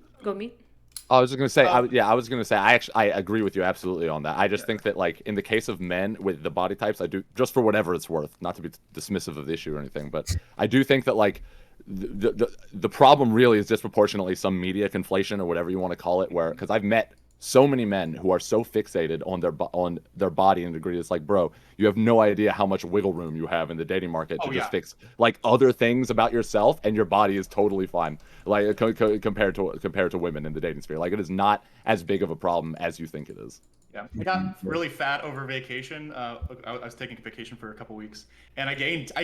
I was just gonna say, I was gonna say, I agree with you absolutely on that. I just think that like in the case of men with the body types, I do, just for whatever it's worth, not to be dismissive of the issue or anything, but I do think that like the problem really is disproportionately some media conflation or whatever you want to call it, where because I've met so many men who are so fixated on their body and degree. It's like, bro, you have no idea how much wiggle room you have in the dating market to just fix like other things about yourself, and your body is totally fine. Like compared to women in the dating sphere, like it is not as big of a problem as you think it is. Yeah, I got really fat over vacation. I was taking vacation for a couple weeks, and I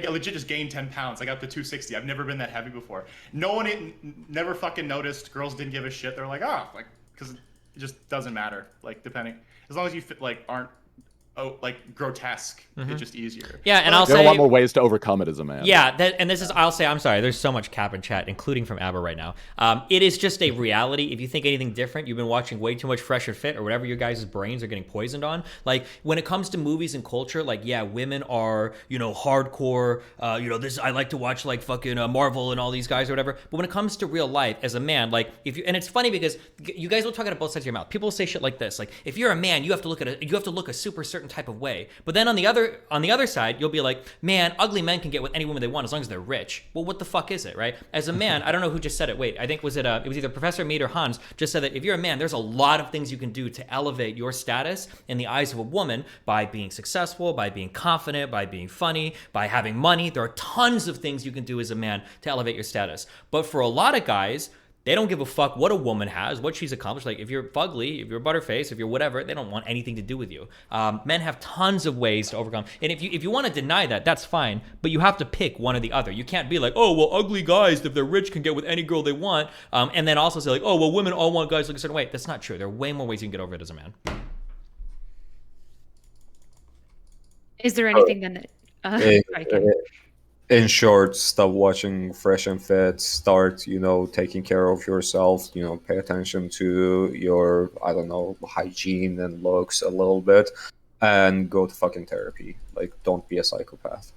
legit just gained 10 pounds. I got to 260. I've never been that heavy before. No one never fucking noticed. Girls didn't give a shit. They're like, like, because it just doesn't matter. Like, depending, as long as you like aren't like grotesque, it's just easier. Yeah, and I'll say there are a lot more ways to overcome it as a man. Yeah, and this is, I'll say, I'm sorry, there's so much cap in chat, including from Aber right now. It is just a reality. If you think anything different, you've been watching way too much Fresh and Fit or whatever your guys' brains are getting poisoned on. Like, when it comes to movies and culture, like, yeah, women are, you know, hardcore, this, I like to watch, like, fucking Marvel and all these guys or whatever. But when it comes to real life, as a man, like, and it's funny because you guys will talk out of both sides of your mouth. People will say shit like this, like, if you're a man, you have to look a super certain type of way. But then on the other side, you'll be like, man, ugly men can get with any woman they want as long as they're rich. Well, what the fuck is it, right? As a man, I don't know who just said it. Wait, I think it was either Professor Mead or Hans just said that if you're a man, there's a lot of things you can do to elevate your status in the eyes of a woman by being successful, by being confident, by being funny, by having money. There are tons of things you can do as a man to elevate your status. But for a lot of guys, they don't give a fuck what a woman has, what she's accomplished. Like, if you're fugly, if you're butterface, if you're whatever, they don't want anything to do with you. Men have tons of ways to overcome. And if you want to deny that, that's fine. But you have to pick one or the other. You can't be like, oh, well, ugly guys, if they're rich, can get with any girl they want. And then also say like, oh, well, women all want guys look a certain way. That's not true. There are way more ways you can get over it as a man. Is there anything then that... In short, stop watching Fresh and Fit, start, taking care of yourself, pay attention to your, hygiene and looks a little bit, and go to fucking therapy. Like, don't be a psychopath.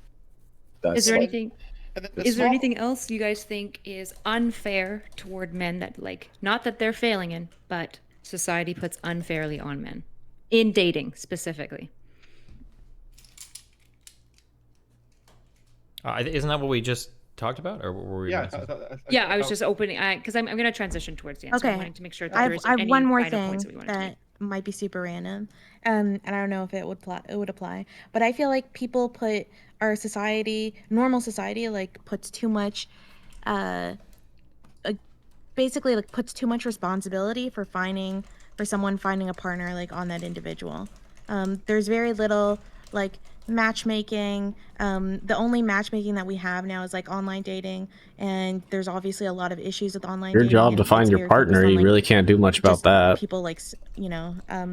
Is there anything else you guys think is unfair toward men that, like, not that they're failing in, but society puts unfairly on men? In dating, specifically. Isn't that what we just talked about, or were we? I was just opening because I'm going to transition towards the end. Okay, so I wanted to make sure that I have one more thing that might be super random, and I don't know if it would apply, but I feel like people put our society, normal society, like puts too much, basically like puts too much responsibility for someone finding a partner like on that individual. There's very little like matchmaking. The only matchmaking that we have now is like online dating, and there's obviously a lot of issues with online Your dating. job to And find it's your very focused partner, on, you like, really can't do much about just that. people like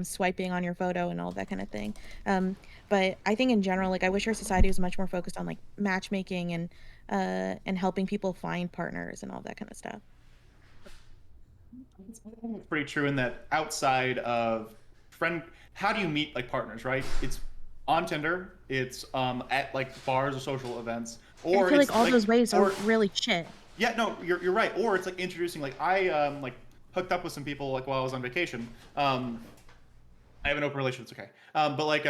swiping on your photo and all that kind of thing. But I think in general, like, I wish our society was much more focused on like matchmaking and helping people find partners and all that kind of stuff. It's pretty true in that outside of how do you meet like partners, right? It's on Tinder, it's at like bars or social events, or I feel it's like all those ways are or really shit. yeah, no, you're right. Or it's like introducing, like, I like hooked up with some people like while I was on vacation. I have an open relationship, it's okay. But like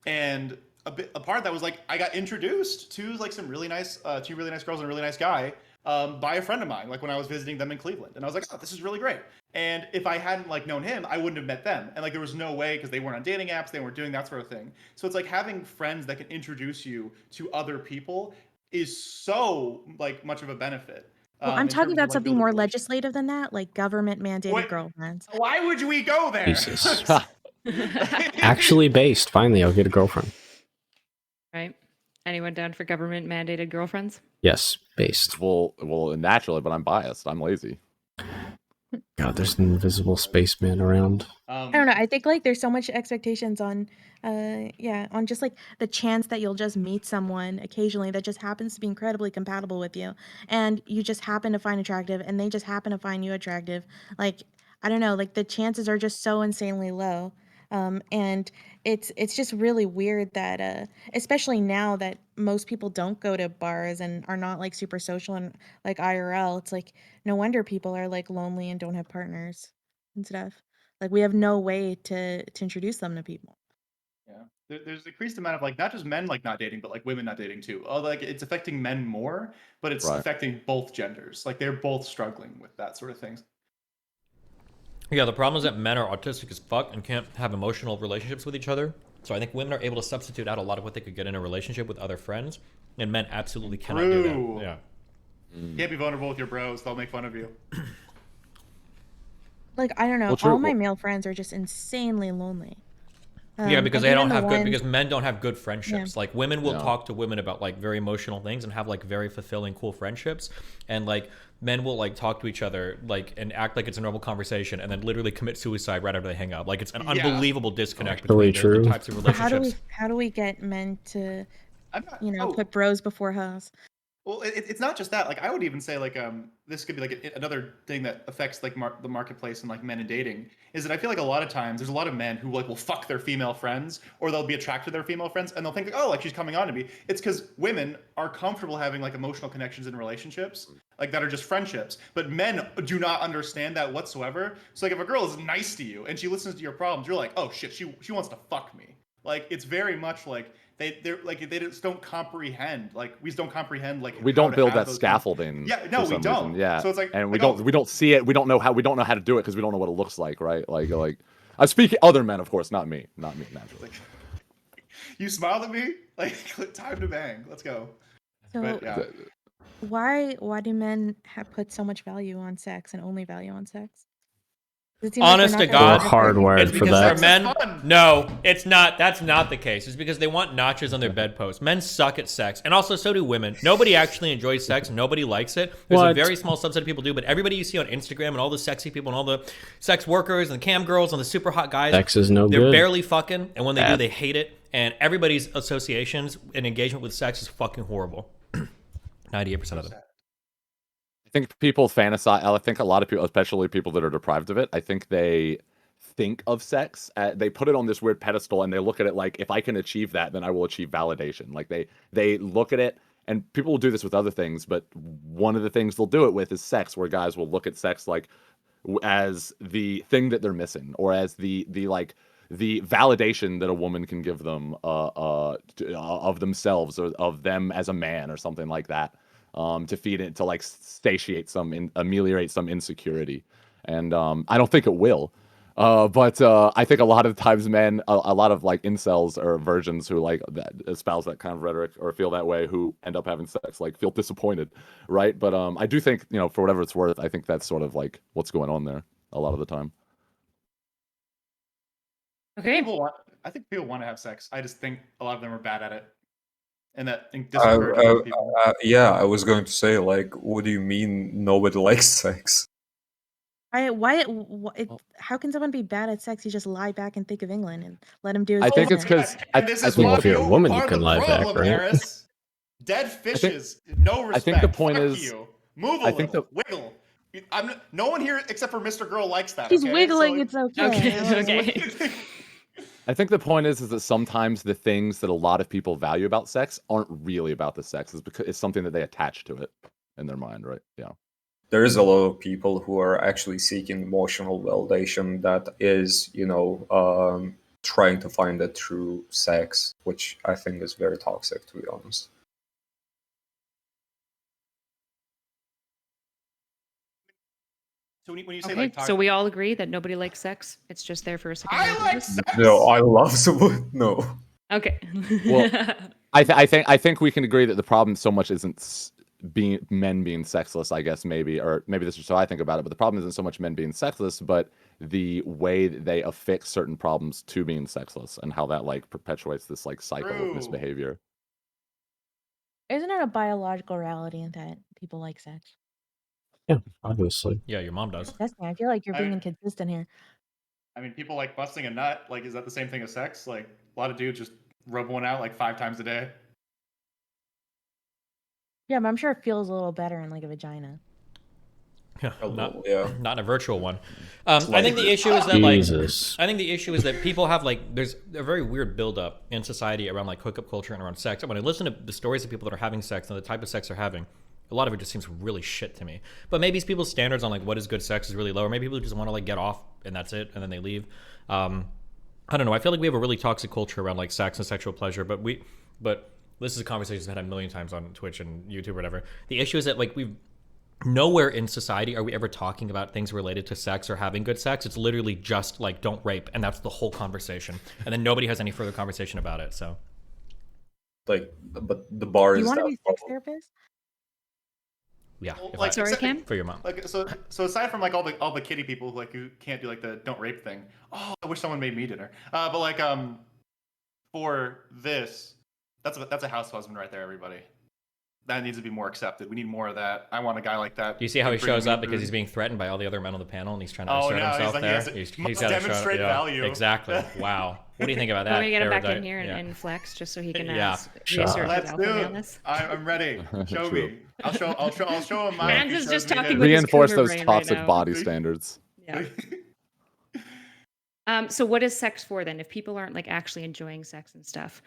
and a part of that was like I got introduced to like some really nice two really nice girls and a really nice guy by a friend of mine, like when I was visiting them in Cleveland. And I was like, oh, this is really great. And if I hadn't like known him, I wouldn't have met them. And like there was no way, because they weren't on dating apps, they weren't doing that sort of thing. So it's like having friends that can introduce you to other people is so like much of a benefit. Well, I'm In talking terms of about like something building more relationships. legislative than that, like government mandated Wait, girlfriends. why would we go there? Jesus. Actually based. Finally, I'll get a girlfriend. Right. Anyone down for government mandated girlfriends? Yes, based. Well, naturally, but I'm biased. I'm lazy. God, there's an invisible spaceman around. I don't know. I think like there's so much expectations on, on just like the chance that you'll just meet someone occasionally that just happens to be incredibly compatible with you, and you just happen to find attractive, and they just happen to find you attractive. Like, I don't know, like the chances are just so insanely low. And it's just really weird that especially now that most people don't go to bars and are not like super social and like IRL, it's like no wonder people are like lonely and don't have partners and stuff. Like we have no way to introduce them to people. Yeah, there's a decreased amount of like not just men like not dating, but like women not dating too. Oh, like it's affecting men more, but it's Right. affecting both genders. Like they're both struggling with that sort of thing. Yeah, the problem is that men are autistic as fuck and can't have emotional relationships with each other. So I think women are able to substitute out a lot of what they could get in a relationship with other friends, and men absolutely cannot do that. Yeah. You can't be vulnerable with your bros; they'll make fun of you. Like I don't know, Well, true. all my male friends are just insanely lonely. Yeah, because and they don't even the have good, one- because men don't have good friendships. Yeah. Like women will Yeah. talk to women about like very emotional things and have like very fulfilling, cool friendships. And like men will like talk to each other like and act like it's a normal conversation and then literally commit suicide right after they hang up. Like it's an Yeah. unbelievable disconnect Actually between the true. types of So how relationships. do we get men to I'm not, put bros before hoes? Well, it's not just that. Like I would even say like this could be like another thing that affects like the marketplace and like men and dating is that I feel like a lot of times there's a lot of men who like will fuck their female friends or they'll be attracted to their female friends and they'll think like, oh, like she's coming on to me. It's because women are comfortable having like emotional connections in relationships like that are just friendships, but men do not understand that whatsoever. So like if a girl is nice to you and she listens to your problems, you're like, oh shit, she wants to fuck me. Like it's very much like they're like they just don't comprehend. Like we just don't comprehend like We don't build that scaffolding. Yeah, no, we don't. Yeah. So it's like, and like, we don't see it. We don't know how to do it because we don't know what it looks like, right? Like I speak other men, of course, not me naturally. You smiled at me. Like time to bang. Let's go. So But yeah. why do men put so much value on sex and only value on sex? Honest to We're God, hardwired it's for because that. they're men. No, it's not. That's not the case. It's because they want notches on their bedpost. Men suck at sex, and also so do women. Nobody actually enjoys sex. Nobody likes it. There's a very small subset of people do, but everybody you see on Instagram and all the sexy people and all the sex workers and the cam girls and the super hot guys, Sex is no they're good. barely fucking, and when they do, they hate it. And everybody's associations and engagement with sex is fucking horrible. 98% of them. I think people fantasize. I think a lot of people, especially people that are deprived of it, I think they think of sex. They put it on this weird pedestal, and they look at it like, if I can achieve that, then I will achieve validation. Like they look at it, and people will do this with other things, but one of the things they'll do it with is sex, where guys will look at sex like as the thing that they're missing, or as the validation that a woman can give them of themselves or of them as a man or something like that. To feed it, to like satiate ameliorate some insecurity. And I don't think it will. But I think a lot of times men, a lot of like incels or virgins who like espouse that kind of rhetoric or feel that way, who end up having sex, like feel disappointed, right? But I do think, for whatever it's worth, I think that's sort of like what's going on there a lot of the time. Okay. I think people want to have sex. I just think a lot of them are bad at it, and that discourages people. Yeah, I was going to say, like, what do you mean nobody likes sex? How can someone be bad at sex? You just lie back and think of England and let him do his I think it's business. because And this is Well, why if you're a woman, you part can of the lie back, problem, right? Eris. Dead fishes, no respect. I think the point Fuck is, you. Move a I think little, wiggle. No one here except for Mr. Girl likes that. He's okay? wiggling. It's okay. Okay. I think the point is that sometimes the things that a lot of people value about sex aren't really about the sex. It's because it's something that they attach to it in their mind, right? Yeah. There is a lot of people who are actually seeking emotional validation that is, trying to find it through sex, which I think is very toxic, to be honest. So when you say Okay, like so we all agree that nobody likes sex. It's just there for a second. I like sex. No, I love someone. No. Okay. Well, I think we can agree that the problem so much isn't men being sexless, I guess, maybe, or maybe this is how I think about it, but the problem isn't so much men being sexless, but the way that they affix certain problems to being sexless and how that like perpetuates this like cycle of misbehavior. Isn't it a biological reality in that people like sex? Yeah, obviously. Yeah, your mom does. I feel like you're being inconsistent here. I mean, people like busting a nut. Like, is that the same thing as sex? Like, a lot of dudes just rub one out like 5 times a day. Yeah, but I'm sure it feels a little better in like a vagina. Yeah, not in a virtual one. Like, I think the issue is that Jesus. I think the issue is that people have like there's a very weird buildup in society around like hookup culture and around sex. When I listen to the stories of people that are having sex and the type of sex they're having, a lot of it just seems really shit to me. But maybe people's standards on like what is good sex is really low, or maybe people just want to like get off and that's it, and then they leave. I don't know. I feel like we have a really toxic culture around like sex and sexual pleasure, but this is a conversation I've had a million times on Twitch and YouTube or whatever. The issue is that like nowhere in society are we ever talking about things related to sex or having good sex. It's literally just like don't rape, and that's the whole conversation. And then nobody has any further conversation about it. So, like, but the bar is. You want to be a sex therapist? Yeah, well, like, sorry, Cam? For your mom. Like, so aside from like all the kitty people who can't do like the don't rape thing. Oh, I wish someone made me dinner. But like for this, that's a house husband right there, everybody. That needs to be more accepted. We need more of that. I want a guy like that. Do you see how he shows up because he's being threatened by all the other men on the panel and he's trying to assert himself there? He's got to demonstrate value. Exactly. Wow. What do you think about that? Let me get him back in here and flex just so he can reassert his alpha on this. I'm ready. Show me. I'll show him my. Mans is just talking reinforce with his those toxic body standards. Yeah. So what is sex for then? If people aren't like actually enjoying sex and stuff,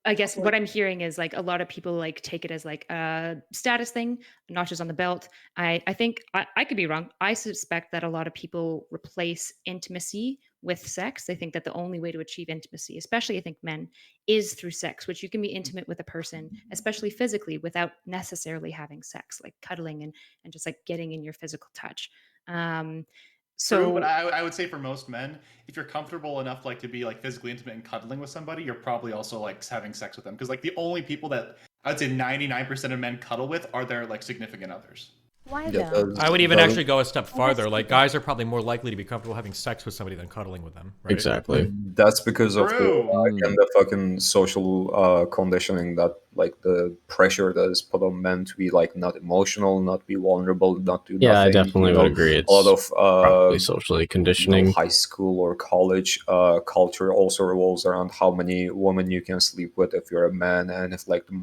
I guess what I'm hearing is like a lot of people like take it as like a status thing, notches on the belt. I think I could be wrong. I suspect that a lot of people replace intimacy with sex. They think that the only way to achieve intimacy, especially I think men, is through sex, which you can be intimate with a person, especially physically, without necessarily having sex, like cuddling and just like getting in your physical touch. True, but I would say for most men, if you're comfortable enough like to be like physically intimate and cuddling with somebody, you're probably also like having sex with them. Because like the only people that I would say 99% of men cuddle with are their like significant others. Why though? I would even actually go a step farther. Like guys are probably more likely to be comfortable having sex with somebody than cuddling with them. Right? Exactly. That's because of the fucking social conditioning, that like the pressure that is put on men to be like not emotional, not be vulnerable, not do nothing. Yeah, I definitely would agree. It's a lot of probably socially conditioning. High school or college culture also revolves around how many women you can sleep with if you're a man, and if like the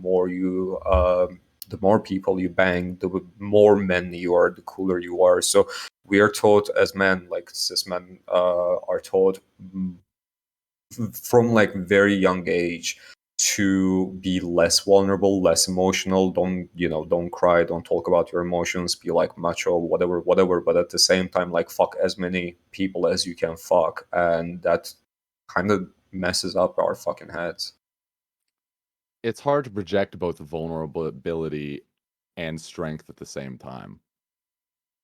more people you bang, the more men you are, the cooler you are. So we are taught as men, like cis men, are taught from like very young age to be less vulnerable, less emotional. Don't cry, don't talk about your emotions, be like macho, whatever. But at the same time, like fuck as many people as you can fuck, and that kind of messes up our fucking heads. It's hard to project both vulnerability and strength at the same time.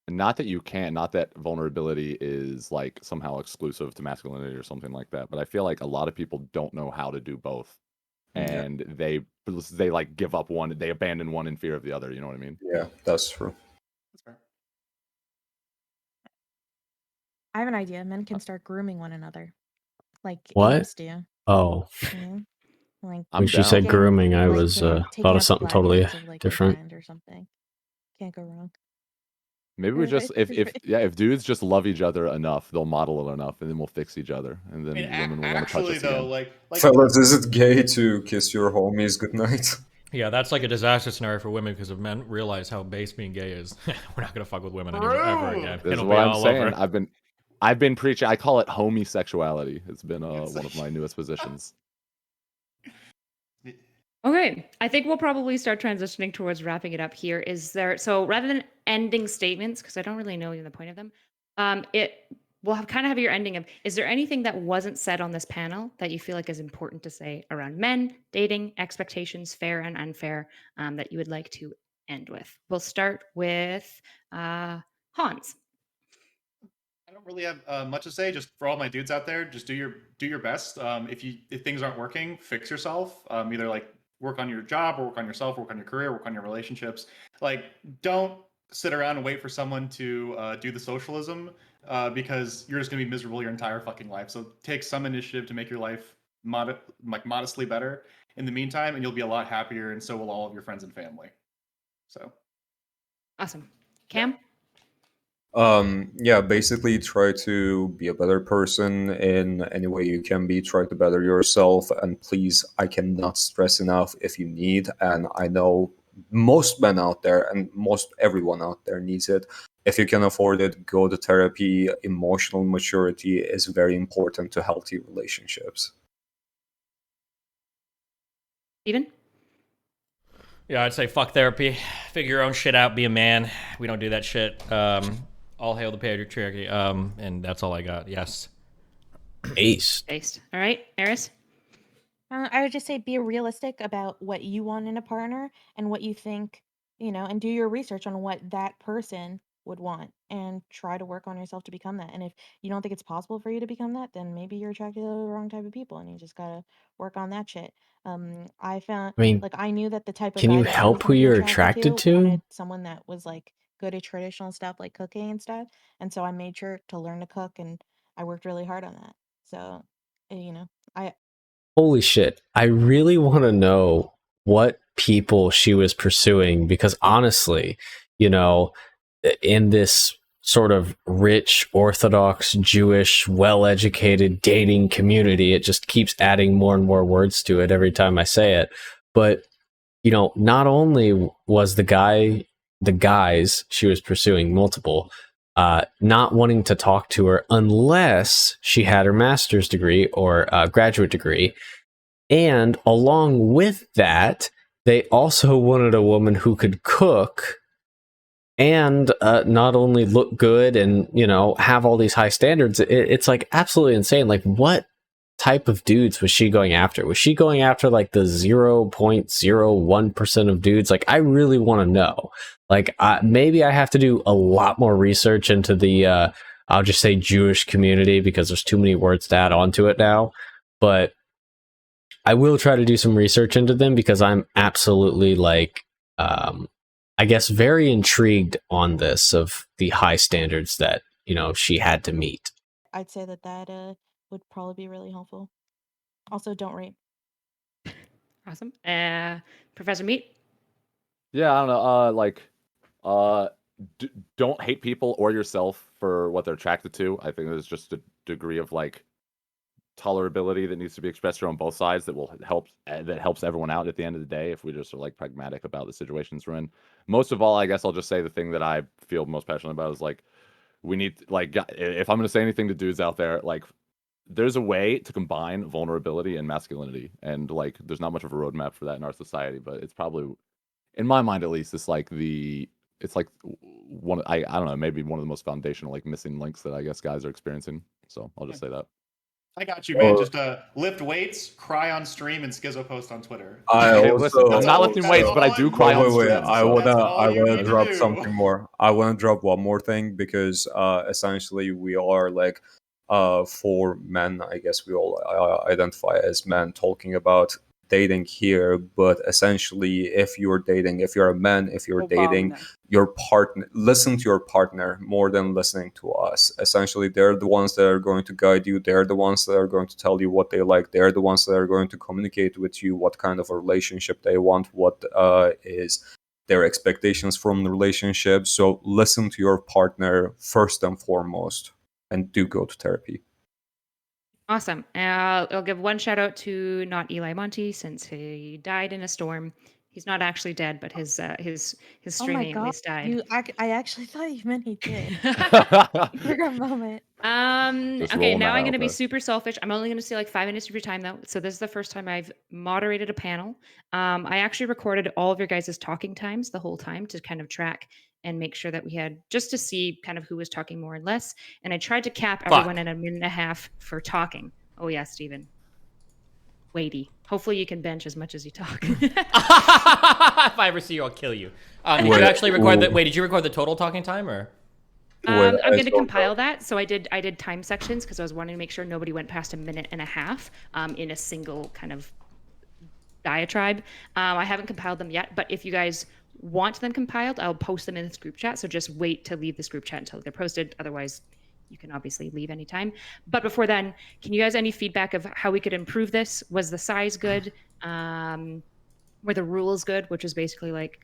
And not that you can't, not that vulnerability is like somehow exclusive to masculinity or something like that, but I feel like a lot of people don't know how to do both. And they like give up one, they abandon one in fear of the other, you know what I mean? Yeah, that's true. That's fair. I have an idea. Men can start grooming one another, like What? apes do. Oh. Like when she said grooming, I was thought of something totally different. Or something. Can't go wrong. Maybe we just if dudes just love each other enough, they'll model it enough, and then we'll fix each other, and then women will want to touch us again. Like fellas, is it gay to kiss your homies goodnight? Yeah, that's like a disaster scenario for women because if men realize how base being gay is, we're not gonna fuck with women ever again. This is what I'm saying. I've been preaching. I call it homosexuality. It's been one of my newest positions. Okay, I think we'll probably start transitioning towards wrapping it up here. So rather than ending statements, because I don't really know the point of them, we'll have your ending of, is there anything that wasn't said on this panel that you feel like is important to say around men, dating, expectations, fair and unfair, that you would like to end with? We'll start with Hans. I don't really have much to say. Just for all my dudes out there, just do your best. If things aren't working, fix yourself. Either like work on your job, or work on yourself, work on your career, work on your relationships. Like, don't sit around and wait for someone to do the socialism, because you're just gonna be miserable your entire fucking life. So take some initiative to make your life modestly better in the meantime, and you'll be a lot happier, and so will all of your friends and family. So awesome. Cam? Yeah, basically try to be a better person in any way you can be. Try to better yourself, and please, I cannot stress enough, if you need, and I know most men out there and most everyone out there needs it, if you can afford it, go to therapy. Emotional maturity is very important to healthy relationships. Steven? Yeah, I'd say fuck therapy. Figure your own shit out. Be a man. We don't do that shit. All hail the patriarchy. And that's all I got. Yes. Based. All right, Eris? I would just say be realistic about what you want in a partner and what you think, and do your research on what that person would want and try to work on yourself to become that. And if you don't think it's possible for you to become that, then maybe you're attracted to the wrong type of people and you just gotta work on that shit. I found, I knew that the type of can guy you that I help was who gonna be you're attracted to? wanted someone that was like good at traditional stuff like cooking and stuff. And so I made sure to learn to cook, and I worked really hard on that. So, Holy shit. I really want to know what people she was pursuing, because honestly, in this sort of rich, Orthodox, Jewish, well-educated dating community, it just keeps adding more and more words to it every time I say it. But, not only was the guys she was pursuing, multiple, not wanting to talk to her unless she had her master's degree or graduate degree. And along with that, they also wanted a woman who could cook and not only look good and, have all these high standards. It's like absolutely insane. Like, what type of dudes was she going after? Was she going after like the 0.01% of dudes? Like, I really want to know. Like, maybe I have to do a lot more research into the, I'll just say Jewish community, because there's too many words to add onto it now. But I will try to do some research into them, because I'm absolutely I guess very intrigued on this, of the high standards that, she had to meet. I'd say that would probably be really helpful. Also, don't rape. Awesome. Professor Meat? Yeah, I don't know. Don't hate people or yourself for what they're attracted to. I think there's just a degree of tolerability that needs to be expressed here on both sides that helps everyone out at the end of the day, if we just are pragmatic about the situations we're in. Most of all, I guess I'll just say the thing that I feel most passionate about is we need, if I'm going to say anything to dudes out there, there's a way to combine vulnerability and masculinity, and there's not much of a roadmap for that in our society, but it's probably, in my mind at least, it's one, I don't know, maybe one of the most foundational missing links that I guess guys are experiencing. So I'll just say that. I got you, man. Just lift weights, cry on stream, and schizo post on Twitter. Listen, I'm not lifting weights, but I do cry on stream. I wanna drop something more. I wanna drop one more thing, because essentially we are for men. I guess we all identify as men, talking about dating here, but essentially if you're a man, if you're dating your partner, listen to your partner more than listening to us. Essentially, they're the ones that are going to guide you. They're the ones that are going to tell you what they like. They're the ones that are going to communicate with you what kind of a relationship they want, what is their expectations from the relationship. So listen to your partner first and foremost, and do go to therapy. Awesome. I'll give one shout out to not Eli Monty, since he died in a storm. He's not actually dead, but his streaming at least died. I actually thought you meant he did for a moment. Okay, now I'm going to be super selfish. I'm only going to say like 5 minutes of your time, though. So this is the first time I've moderated a panel. I actually recorded all of your guys' talking times the whole time to kind of track and make sure that we had, just to see kind of who was talking more and less. And I tried to cap everyone at a minute and a half for talking. Oh yeah, Steven. Weighty. Hopefully you can bench as much as you talk. If I ever see you, I'll kill you. Did you actually record the? Wait, did you record the total talking time, or? I'm going to compile that. So I did time sections because I was wanting to make sure nobody went past a minute and a half in a single kind of diatribe. I haven't compiled them yet, but if you guys want them compiled, I'll post them in this group chat. So just wait to leave this group chat until they're posted. Otherwise, you can obviously leave anytime. But before then, can you guys any feedback of how we could improve this? Was the size good? Were the rules good? Which is basically like...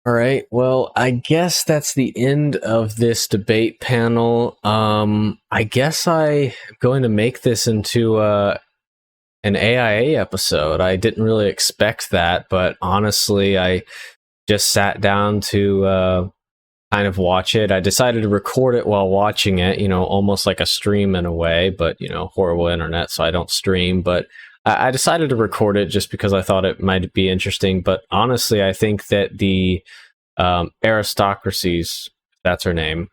All right. Well, I guess that's the end of this debate panel. I guess I'm going to make this into an AiA episode. I didn't really expect that, but honestly, I just sat down to kind of watch it. I decided to record it while watching it, almost like a stream in a way, but, horrible internet, so I don't stream. But I decided to record it just because I thought it might be interesting. But honestly, I think that the Aristocracies, that's her name,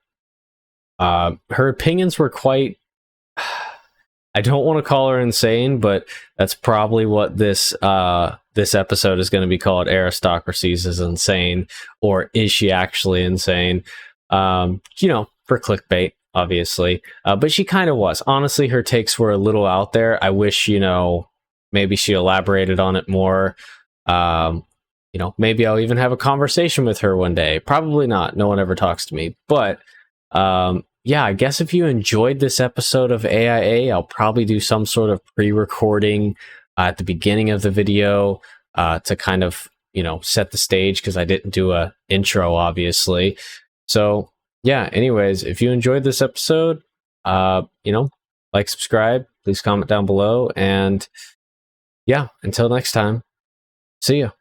her opinions were quite... I don't want to call her insane, but that's probably what this episode is going to be called. Aristocracies is insane, or is she actually insane? For clickbait, obviously. But she kind of was. Honestly, her takes were a little out there. I wish, maybe she elaborated on it more. Maybe I'll even have a conversation with her one day. Probably not. No one ever talks to me. But yeah, I guess if you enjoyed this episode of AiA, I'll probably do some sort of pre-recording at the beginning of the video to kind of, set the stage, because I didn't do a intro, obviously. So yeah, anyways, if you enjoyed this episode, like, subscribe, please comment down below, and yeah, until next time, see ya.